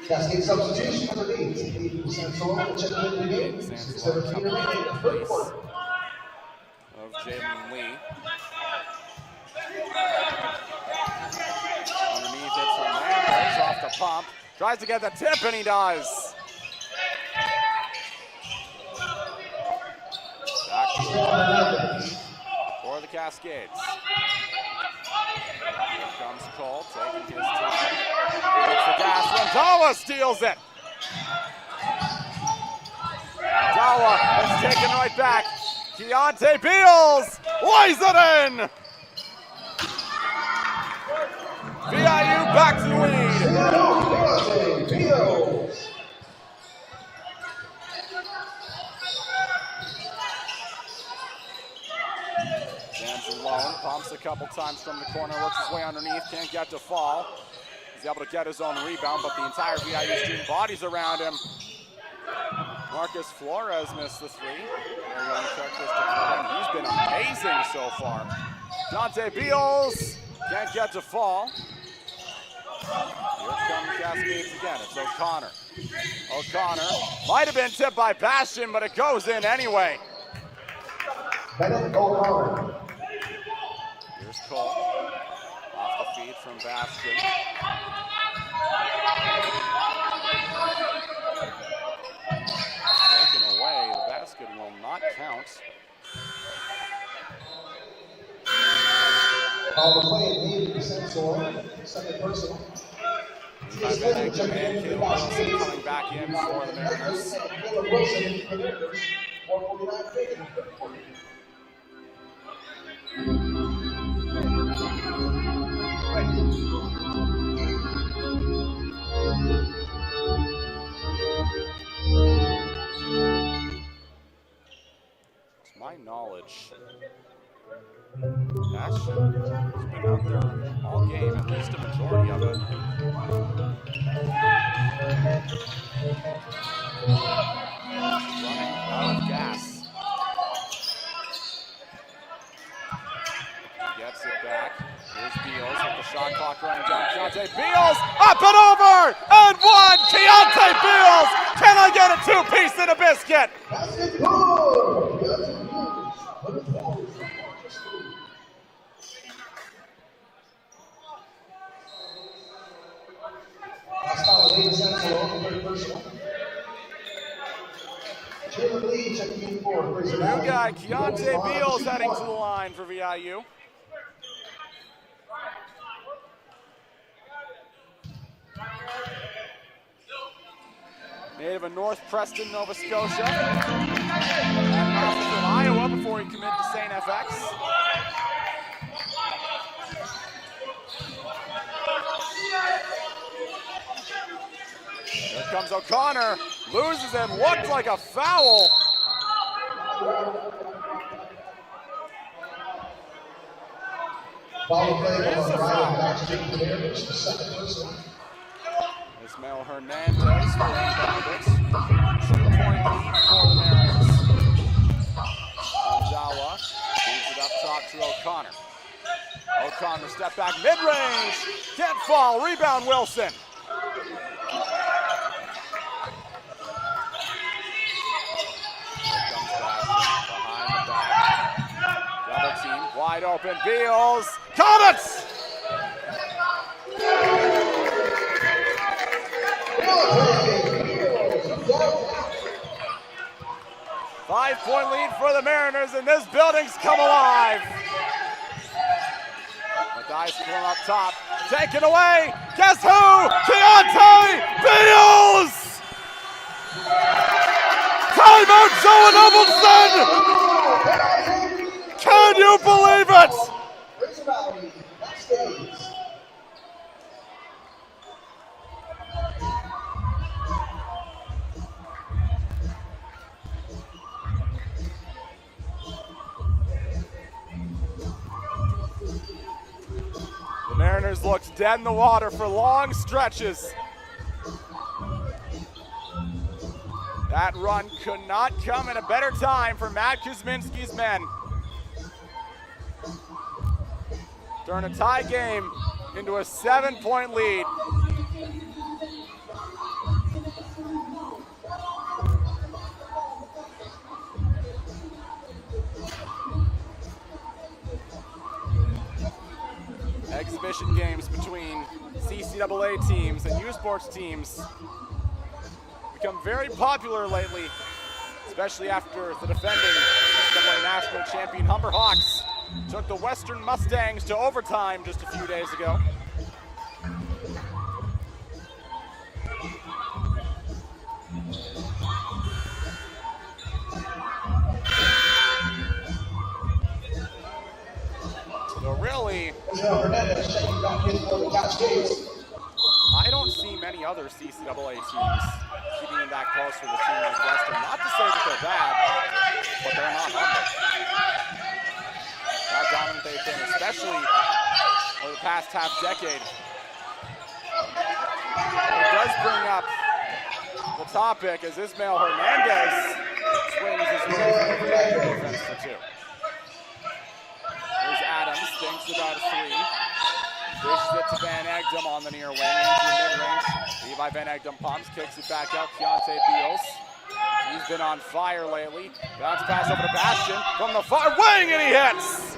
Cascade substitution underneath. Sansola checking into the game. 6-17 remaining. Third quarter. Of Jalen Lee. Underneath it's Hernandez off the pump. Tries to get the tip and he does. Back for the Cascades. Here comes Cole taking his time. Hits the gas. Randawa steals it. Randawa is taken right back. Keontae Beals lays it in. VIU back to the lead. Stands alone, pumps a couple times from the corner, works his way underneath, can't get to fall. He's able to get his own rebound, but the entire VIU team bodies around him. Marcus Flores missed the three. He's been amazing so far. Keontae Beals can't get to fall. Here comes Cascades again. It's O'Connor. O'Connor might have been tipped by Bastion, but it goes in anyway. Bennett O'Connor. Here's Cole. Off the feed from Bastion. Taken away. The basket will not count. Foul play at 80% score. Second personal. Coming back in for the Mariners. To my knowledge, Bastion has been out there all game, at least a majority of it. Running out of gas. Gets it back. Here's Beals with the shot clock running down. Keontae Beals up and over and one. Keontae Beals. Can I get a two-piece and a biscuit? Basket good. New guy, Keontae Beals heading to the line for VIU. Native of North Preston, Nova Scotia. And from Iowa before he committed to St. FX. Here comes O'Connor, loses it, looked like a foul. Follow play There is from a Ryan foul. Baxter, the Mariners, the second person. Ismael Hernandez will rebound it. 2-point lead for the Mariners. Ondawa leaves it up top to O'Connor. O'Connor step back mid-range. Can't fall. Rebound Wilson. Here comes Bastion behind the back. Double team. Wide open. Beals. Comets! 5-point lead for the Mariners, and this building's come alive. Mathias pulling up top, taken away. Guess who? Keontae Beals! Timeout, Joe Nicholson! Can you believe it? Cascades. The Mariners looked dead in the water for long stretches. That run could not come at a better time for Matt Kuzminski's men. Turn a tie game into a 7-point lead. Exhibition games between CCAA teams and U Sports teams become very popular lately, especially after the defending CCAA national champion Humber Hawks took the Western Mustangs to overtime just a few days ago. So really, Hernandez checking back in for the Cascades. I don't see many other CCAA teams keeping that close with a team like Western. Not to say that they're bad, but they're not humble. How dominant they've been, especially over the past half decade. It does bring up the topic as Ismael Hernandez swings his way over that defense for two. Here's Adams, thinks about a three. Dishes it to Van Egdom on the near wing, into the mid-range. Levi Van Egdom pumps, kicks it back out, Keontae Beals. He's been on fire lately. Bounce pass over to Bastion from the far wing, and he hits!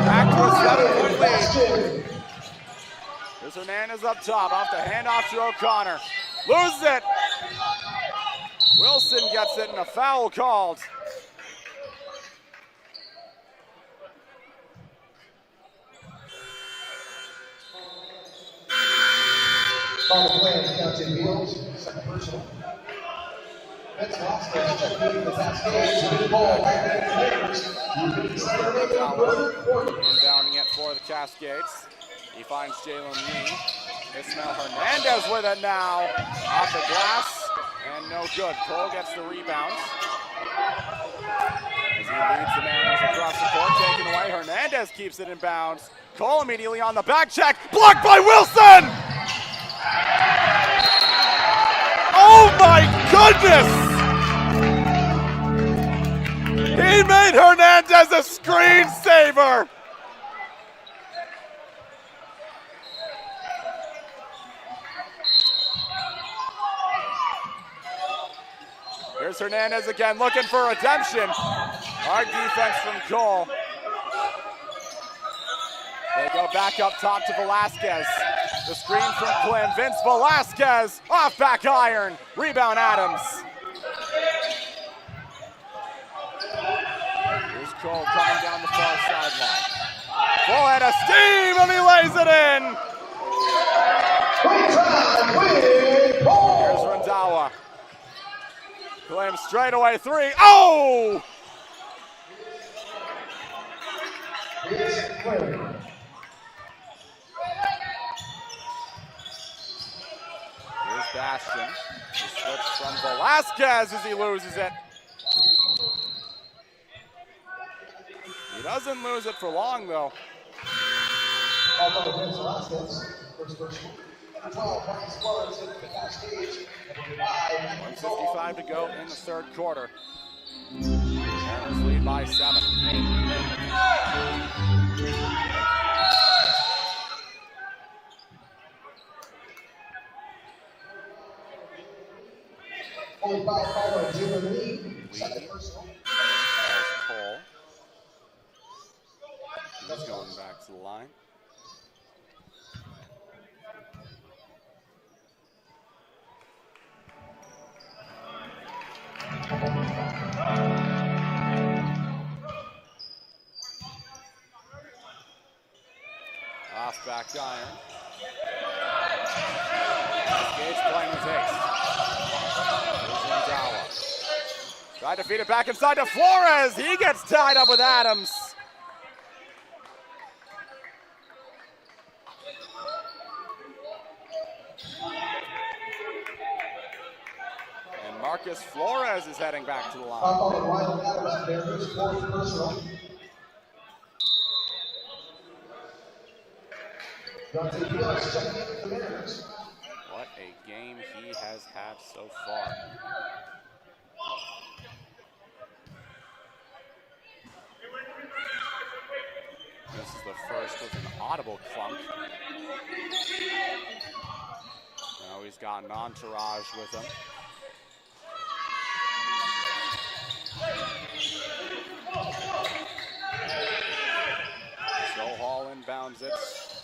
Back to a 7-point lead. Here's Hernandez up top, off the handoff to O'Connor. Loses it! Wilson gets it, and a foul called. Follow play on Keontae Beals, second personal. That's Vasquez checking in for the Cascades. Good ball back there to the Mariners. Inbounding it for the Cascades. He finds Jalen Lee. Ismael Hernandez with it now. Off the glass, and no good. Cole gets the rebound. As he leads the Mariners across the court, taken away. Hernandez keeps it in bounds. Cole immediately on the back check. Blocked by Wilson! Oh my goodness! He made Hernandez a screensaver! Here's Hernandez again, looking for redemption. Hard defense from Cole. They go back up top to Velasquez. The screen from Clem. Vince Velasquez off back iron. Rebound Adams. Here's Cole coming down the far sideline. Full head of steam, and he lays it in. Here's Randawa. Clem straight away three. Oh! Here's Bastion. The switch from Velasquez as he loses it. Doesn't lose it for long, though. 1:55 to go in the third quarter. Mariners lead by 7. Cole. He's going back to the line. Off back iron. Cascades playing with haste. Tried to feed it back inside to Flores. He gets tied up with Adams. And Marcus Flores is heading back to the line. What a game he has had so far. This is the first with an audible clunk. Now he's got an entourage with him. Sohal inbounds it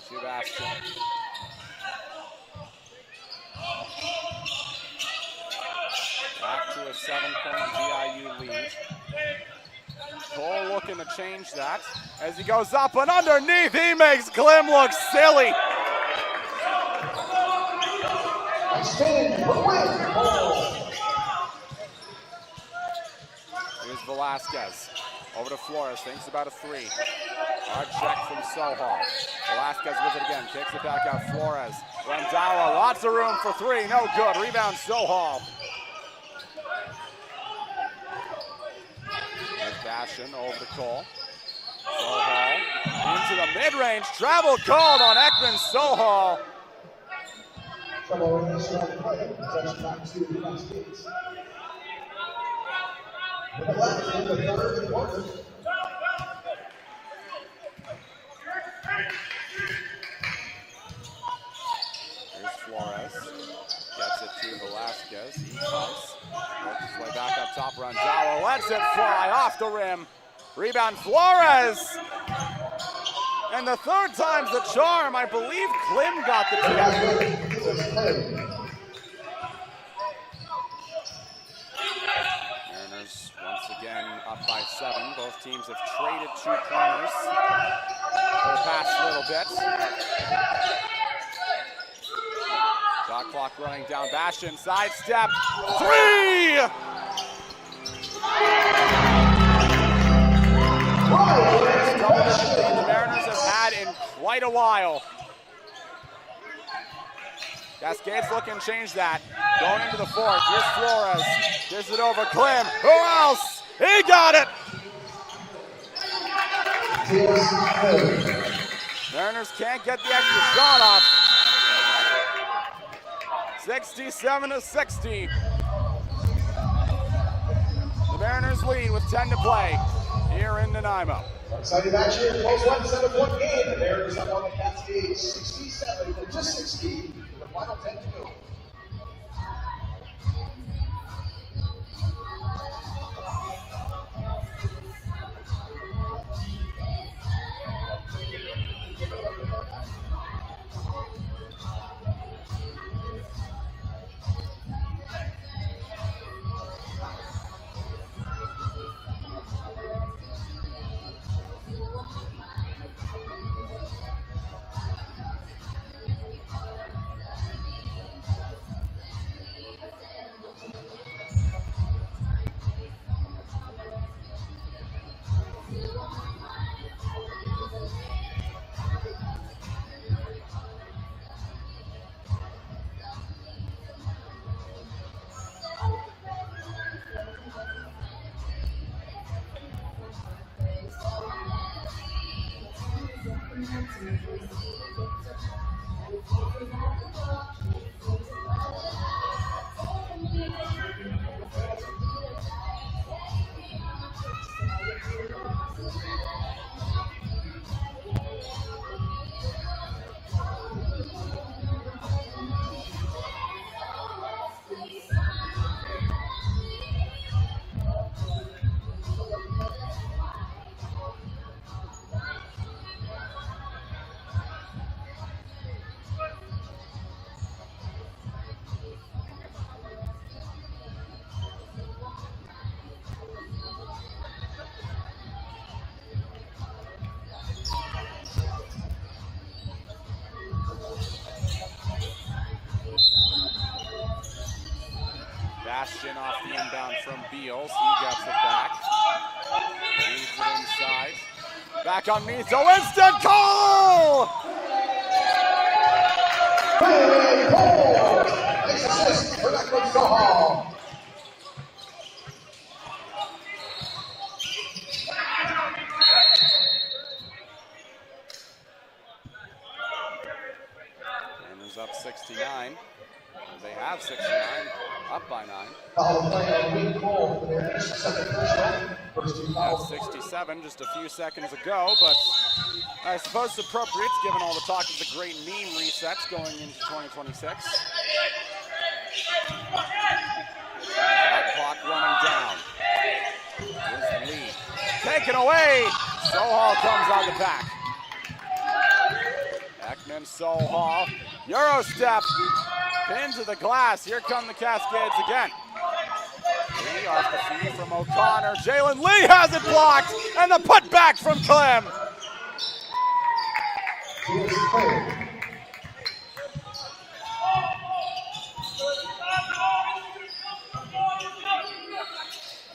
to Bastion. Back to a 7-point VIU lead. Cole looking to change that as he goes up and underneath. He makes Klim look silly. Here's Velasquez. Over to Flores, thinks about a 3. Hard check from Sohal. Velasquez with it again, kicks it back out. Flores. Randawa, lots of room for 3. No good. Rebound Sohal. Bastion over to Cole. Sohal into the mid-range. Travel called on Ekman Sohal. Here's Flores. Gets it to Velasquez. He comes. Works his way back up top. Randawa lets it fly off the rim. Rebound Flores. And the third time's the charm. I believe Klim got the tip. Mariners once again up by 7. Both teams have traded 2-pointers for the past little bit. Shot clock running down. Bastion sidestep. 3! The Mariners have had in quite a while. Cascades looking to change that. Going into the fourth. Here's Flores. Gives it over Klim. Who else? He got it! Mariners can't get the extra shot off. 67-60. The Mariners lead with 10 to play here in Nanaimo. Exciting match here. Close 1-7-1 game. The Mariners up on the Cascades 67-60 with the final 10 to go. Bastion off the inbound from Beals. He gets it back. Leaves it inside. Back on me. So Winston Cole! Hey, Cole! Nice assist for Ekman Sohal. Mariners up 69. They have 69, up by 9. Foul play on Wayne Cole for the Mariners. Second personal. First two fouls. 67 just a few seconds ago, but I suppose it's appropriate given all the talk of the great meme resets going into 2026. That clock running down. Here's the lead. Taken away! Sohal comes on the back. Ekman Sohal. Euro step. Pin to the glass. Here come the Cascades again. Lee off the feed from O'Connor. Jalen Lee has it blocked, and the putback from Clem.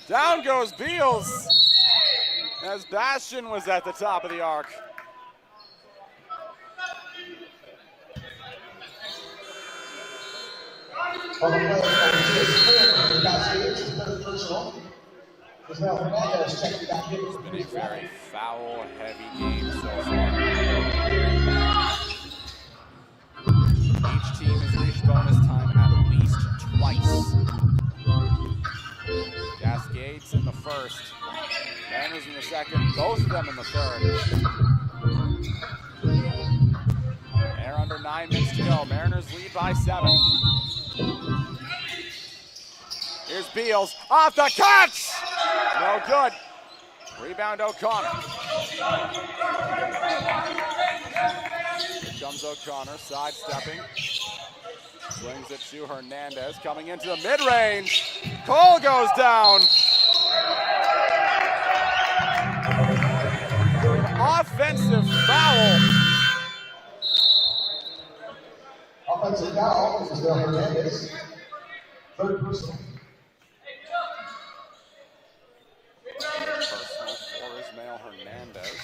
Down goes Beals as Bastion was at the top of the arc. On the play on for the Cascades, third personal. Is now Hernandez checking back in. It's been a very foul-heavy game so far. Each team has reached bonus time at least twice. Cascades in the first, Mariners in the second, both of them in the third. They're under 9 minutes to go. Mariners lead by 7. Here's Beals, off the catch! No good. Rebound O'Connor. Here comes O'Connor, sidestepping. Swings it to Hernandez, coming into the mid-range. Cole goes down. Offensive foul. Offensive foul. This is now Hernandez. Third personal. Personal for Ismael Hernandez.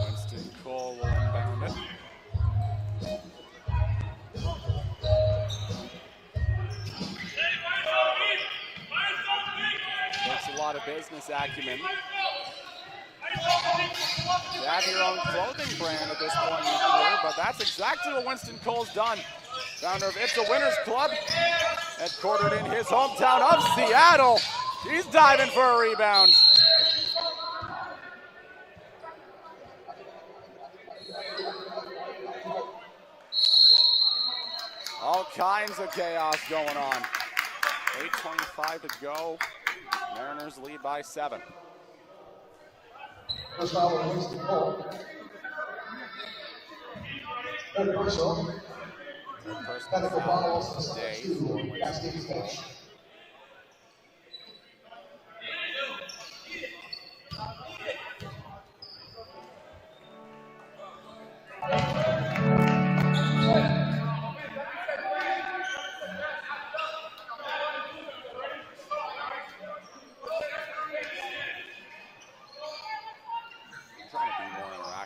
Winston Cole will inbound it. Takes a lot of business acumen. You have your own clothing brand at this point in your career, but that's exactly what Winston Cole's done. Founder of It's a Winners Club, headquartered in his hometown of Seattle. He's diving for a rebound. All kinds of chaos going on. 8:25 to go. Mariners lead by 7. First foul on Winston Cole. Third personal. Technical foul today to for Winston Cascades Cole. bench.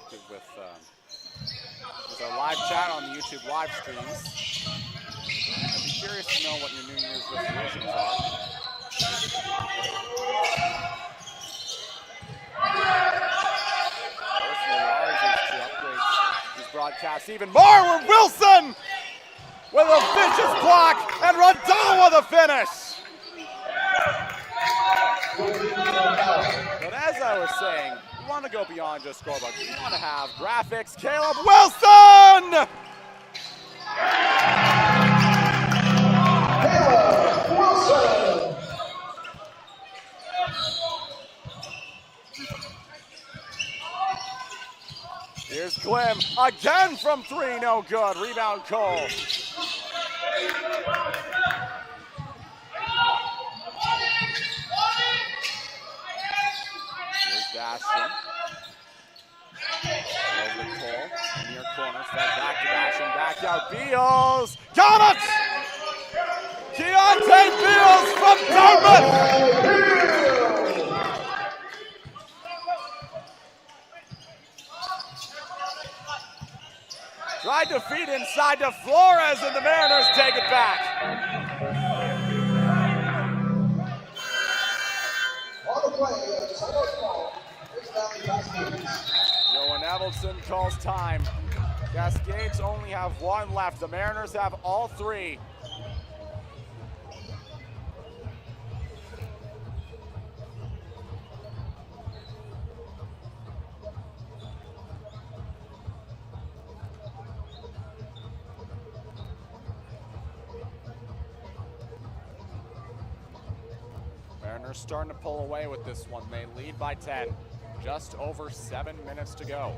active with our live chat on the YouTube live streams. I'd be curious to know what your New Year's resolutions are. Personally, ours is to upgrade these broadcasts even more with Wilson with a vicious block and Rondon with a finish. But as I was saying, we want to go beyond just scoreboards. We want to have graphics. Caleb Wilson! Caleb Wilson! Here's Clem again from three, no good. Rebound Cole. Bastion. Over to Cole. Near corner. Fed back to Bastion. Back out. Beals. Got it! Keontae Beals from Dartmouth! Tried to feed inside to Flores, and the Mariners take it back. On the play, timeout call. Johan Evelson calls time. Cascades only have one left. The Mariners have all three. Mariners starting to pull away with this one. They lead by 10. Just over 7 minutes to go.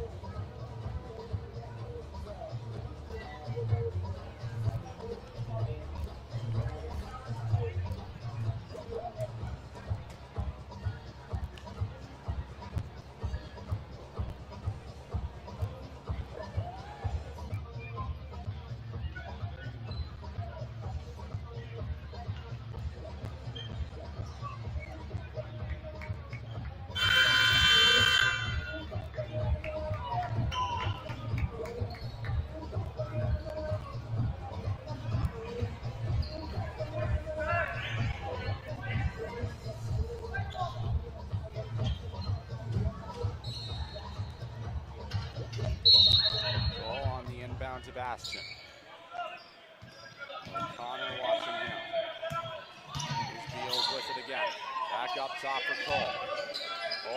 To Bastion. O'Connor watching him. Here's Beals with it again. Back up top for Cole.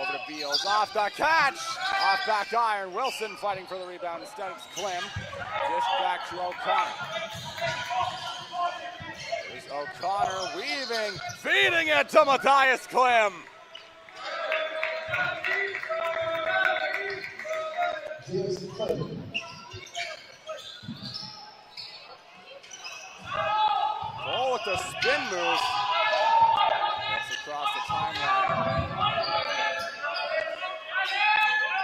Over to Beals. Off the catch. Off back iron. Wilson fighting for the rebound. Instead it's Clem. Dish back to O'Connor. Here's O'Connor weaving. Feeding it to Matthias Clem. Cole with the spin move. Gets across the timeline.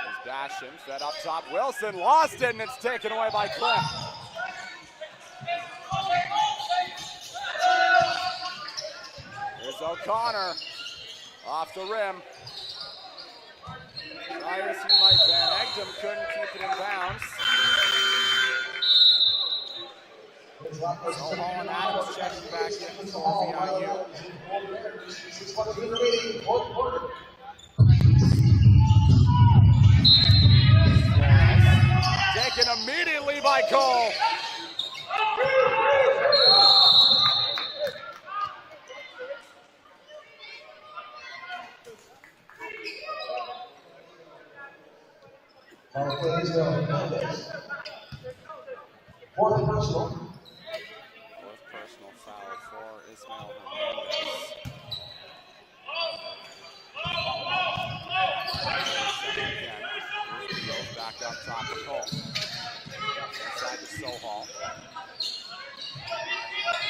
There's Bastion, fed up top. Wilson lost it, and it's taken away by Clem. Here's O'Connor off the rim. Trying to see Mike Van Egdom, couldn't keep it in bounds. Sohal and Adams checking back in for VIU. Taken immediately by Cole. Fourth personal. Fourth personal foul for Ismael Hernandez. Again, goes back up top to Cole. Inside to Sohal.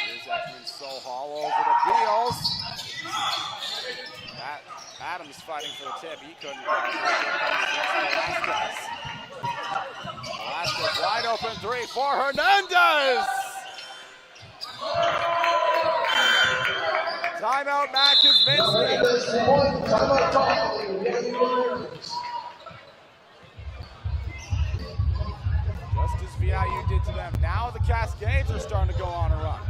Here's Ekman Sohal over to Beals. Adams fighting for the tip. He couldn't get it. Velasquez. Velasquez wide open three for Hernandez. Timeout, Matt Kuzminski. did to them. Now the Cascades are starting to go on a run.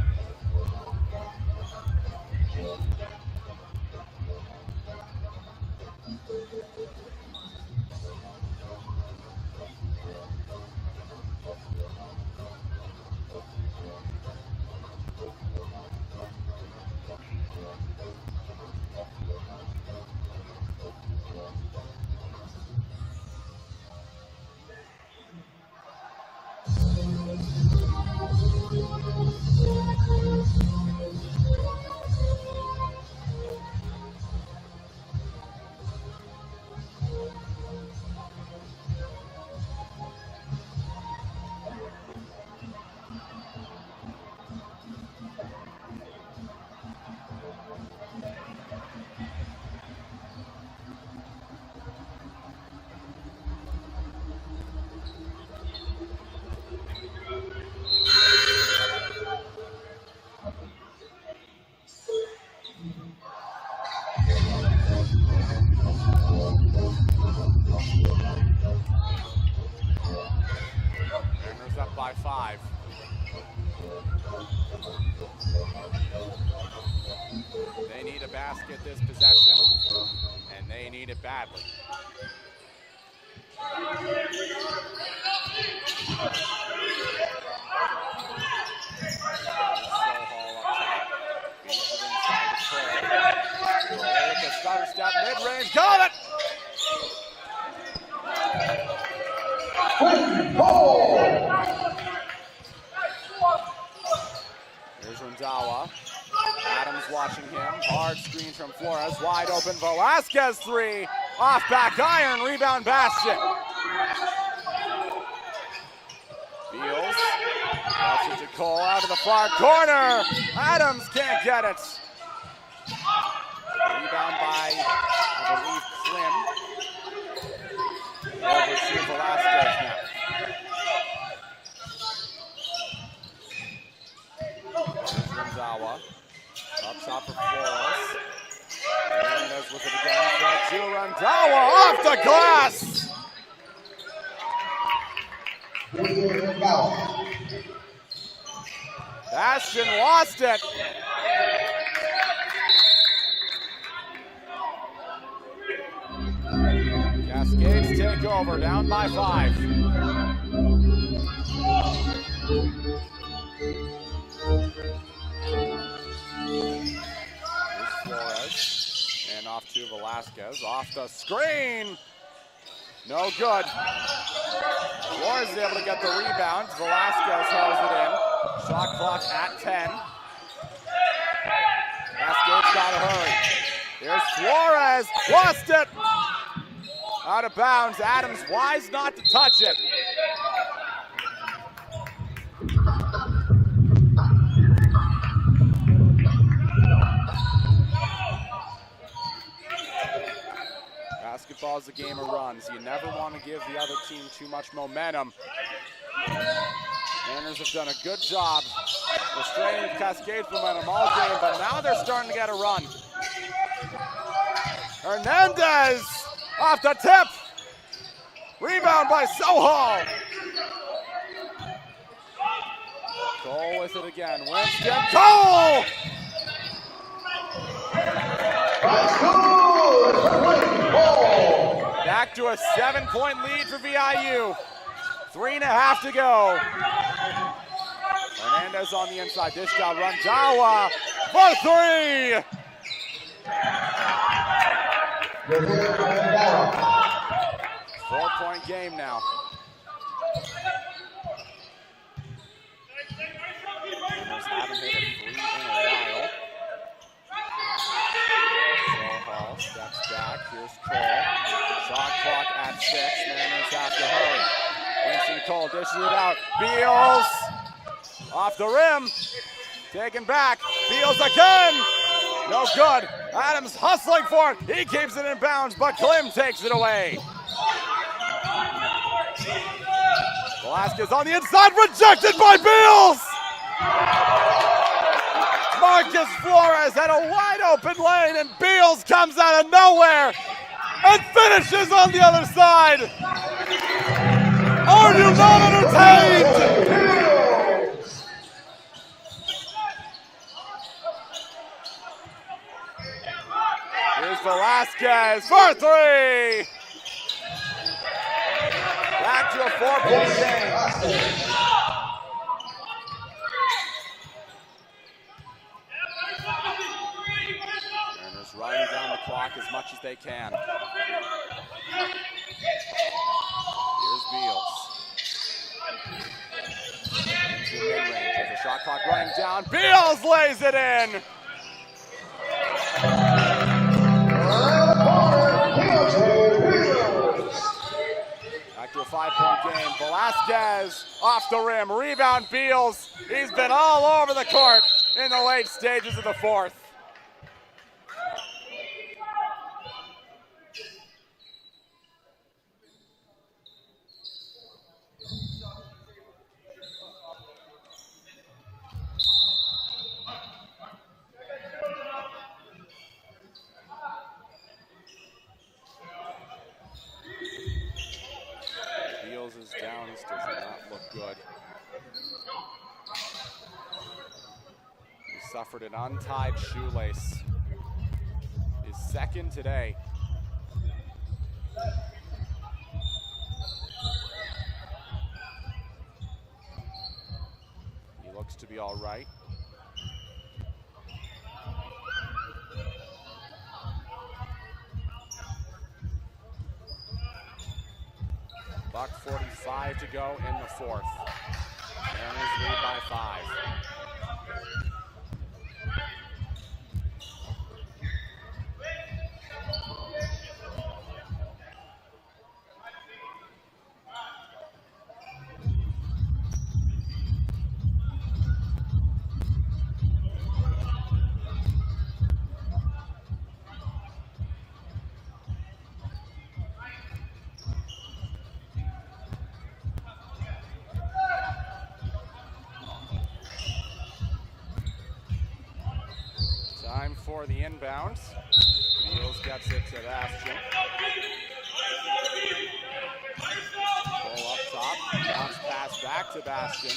Mariners up by 5. They need a basket this possession, and they need it badly. With the stutter step, mid-range, got it! Here's Rundawa. Adams watching him. Hard screen from Flores. Wide open. Velasquez 3. Off back iron. Rebound basket. Beals. Watches to Cole out of the far corner. Adams can't get it. Rebound by, I believe, Klim. Over to Velasquez now. Rundawa. Up top for Flores. Hernandez with it again. Back to Rundawa. Off the glass! Bastion lost it. Cascades take over, down by 5. Flores, and off to Velasquez, off the screen, no good. Flores is able to get the rebound, Velasquez holds it in, shot clock at 10. Cascades gotta hurry. Here's Flores, lost it! Out of bounds, Adams wise not to touch it. Basketball is a game of runs. You never want to give the other team too much momentum. Mariners have done a good job restraining Cascades momentum all game, but now they're starting to get a run. Hernandez off the tip. Rebound by Sohal. Cole with it again. Winston Cole! Back to a 7-point lead for VIU. 3.5 to go. Hernandez on the inside. Dish out. Rundawa for 3. 4-point game now. Mariners haven't hit a 3 in a while. Sohal steps back. Here's Cole. Shot clock at 6. Mariners have to hurry. Winston Cole dishes it out. Beals off the rim. Taken back. Beals again. No good. Adams hustling for it. He keeps it in bounds, but Klim takes it away. Velasquez on the inside, rejected by Beals. Marcus Flores had a wide open lane, and Beals comes out of nowhere and finishes on the other side. Are you not entertained? Velasquez for three. Back to a 4-point game. Mariners running down the clock as much as they can. Here's Beals. Into mid-range with the shot clock running down. Beals lays it in. Back to a 5-point game. Velasquez off the rim. Rebound Beals. He's been all over the court in the late stages of the fourth. Is down, this does not look good. He suffered an untied shoelace. His second today. He looks to be all right. .45 to go in the fourth. Mariners lead by 5. Time for the inbounds. Beals gets it to Bastion. Pull up top. Bounce pass back to Bastion.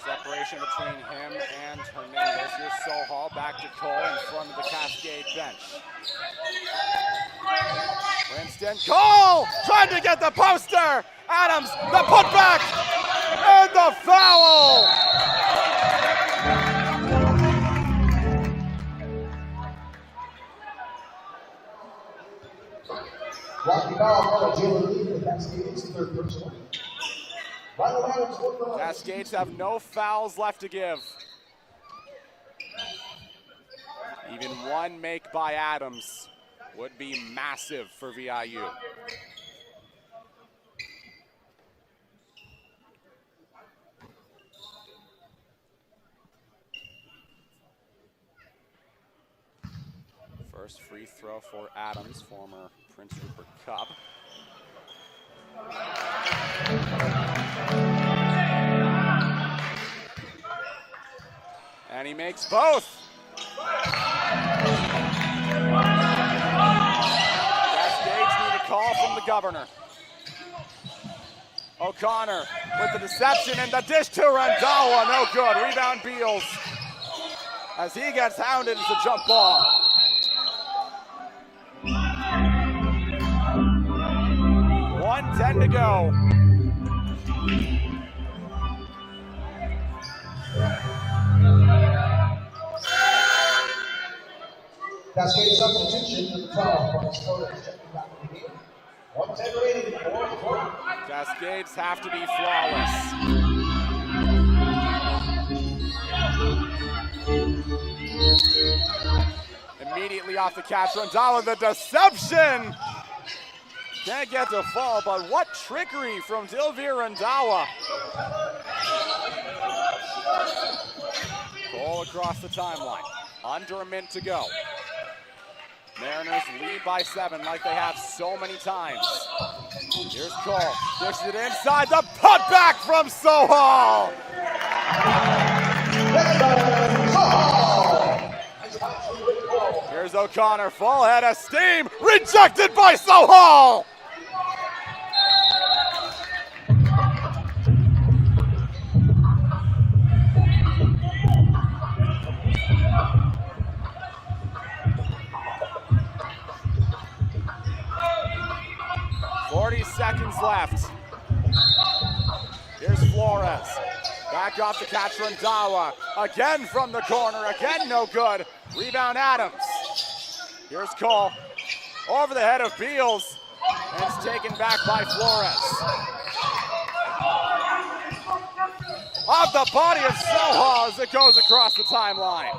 Separation between him and Hernandez. Here's Sohal back to Cole in front of the Cascade bench. Winston, Cole trying to get the poster. Adams, the putback, and the foul. Walking foul for Jalen Lee for Cascades, third personal. Cascades have no fouls left to give. Even one make by Adams would be massive for VIU. First free throw for Adams, former Prince Rupert Cub. And he makes both. Cascades need a call from the governor. O'Connor with the deception and the dish to Randhawa. No good. Rebound Beals. As he gets hounded, it's a jump ball. .10 to go. Cascade substitution for the 12. Marcus Coder checking back in the game. 1:10 remaining, fourth quarter. Cascades have to be flawless. Immediately off the catch, Randhawa, the deception. Can't get to fall, but what trickery from Dilvir Randhawa. Goal across the timeline. Under a minute to go. Mariners lead by 7 like they have so many times. Here's Cole, dishes it inside, the putback from Sohal. Here's O'Connor, full head of steam, rejected by Sohal. 40 seconds left. Here's Flores. Back off the catch from Dawa. Again from the corner. Again no good. Rebound Adams. Here's Cole. Over the head of Beals. And it's taken back by Flores. Off the body of Soha as it goes across the timeline.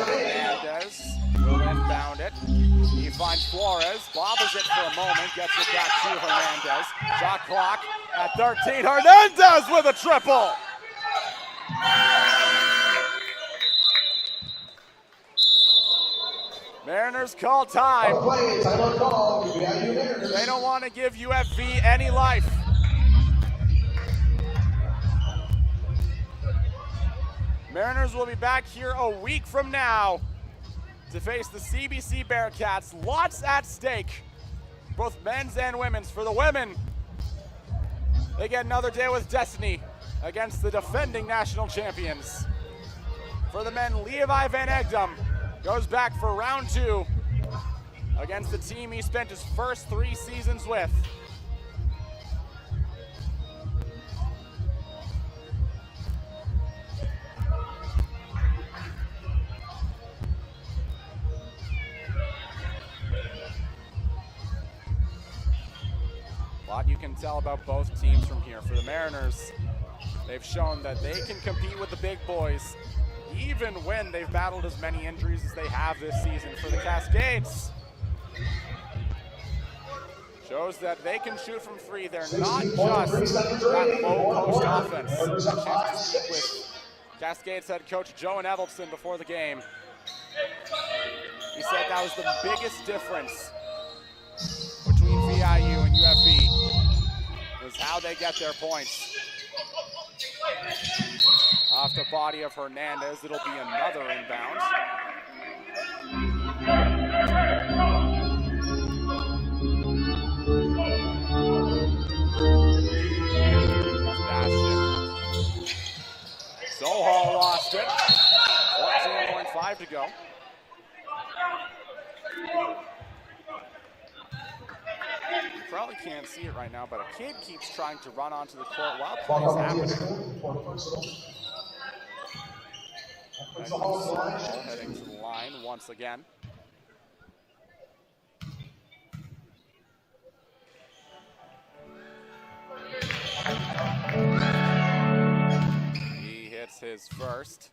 Hernandez will inbound it. He finds Flores, bobbles it for a moment, gets it back to Hernandez. Shot clock at 13. Hernandez with a triple. Mariners call time. They don't want to give UFV any life. Mariners will be back here a week from now to face the CBC Bearcats. Lots at stake, both men's and women's. For the women, they get another day with destiny against the defending national champions. For the men, Levi Van Egdom goes back for round 2 against the team he spent his first 3 seasons with. A lot you can tell about both teams from here. For the Mariners, they've shown that they can compete with the big boys, even when they've battled as many injuries as they have this season. For the Cascades, shows that they can shoot from 3. They're not just that low post offense. A chance to speak with Cascades head coach Joe Evelson before the game. He said that was the biggest difference between VIU and UFV, is how they get their points. Off the body of Hernandez, it'll be another inbound. Soha lost it. 14.5 to go. You probably can't see it right now, but a kid keeps trying to run onto the court while play is happening. Heading to the line once again. He hits his first.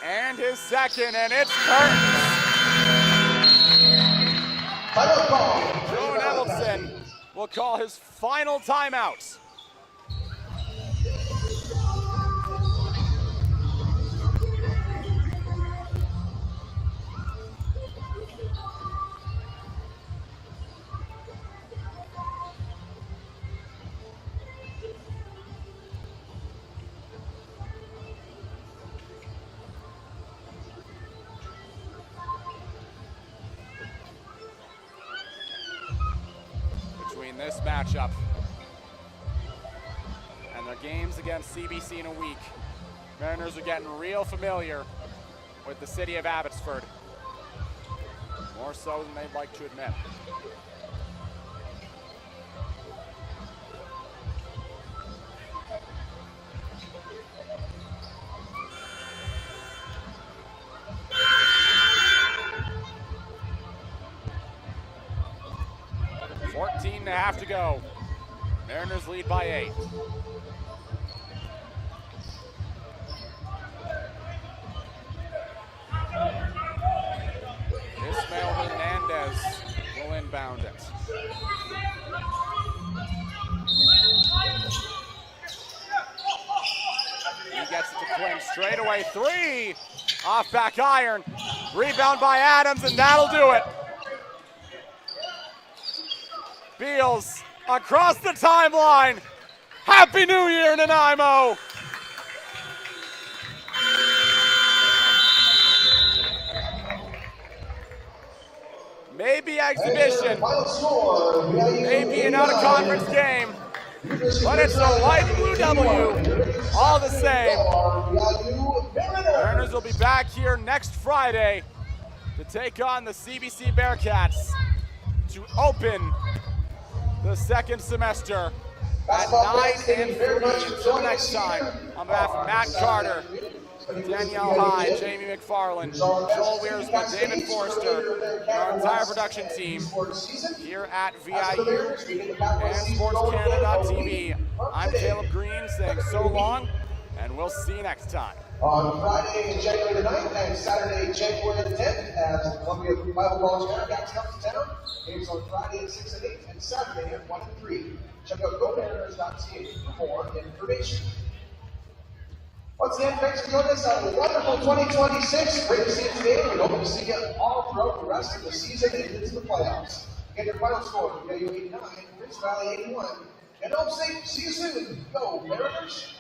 And his second, and it's curtains. Joe Evelson will call his final timeout. This matchup and their games against CBC in a week, Mariners are getting real familiar with the city of Abbotsford, more so than they'd like to admit. And a half to go. Mariners lead by 8. Ismael Hernandez will inbound it. He gets it to Quinn. Straightaway 3. Off back iron. Rebound by Adams, and that'll do it. Beals across the timeline. Happy New Year, Nanaimo. Maybe exhibition. Final score, Maybe an out-of-conference game, but it's a light blue W, all the same. Mariners will be back here next Friday to take on the CBC Bearcats to open the second semester at 9:03. Until next time, on behalf of Matt Carter, Danielle Hyde, Jamie McFarland, Joel Wiersma, David Forster, and our entire production team here at VIU and SportsCanada.tv. I'm Caleb Green saying so long, and we'll see you next time. On Friday, January the 9th and Saturday, January the 10th, as the Columbia Bible College Bearcats come to town. Games on Friday at 6 and 8 and Saturday at 1 and 3. Check out GoMariners.ca for more information. Once again, thanks for joining us on a wonderful 2026. Great to see you today. We hope to see you all throughout the rest of the season and into the playoffs. Get your final score: VIU 89, Prince Valley 81. And home safe. See you soon. Go Mariners!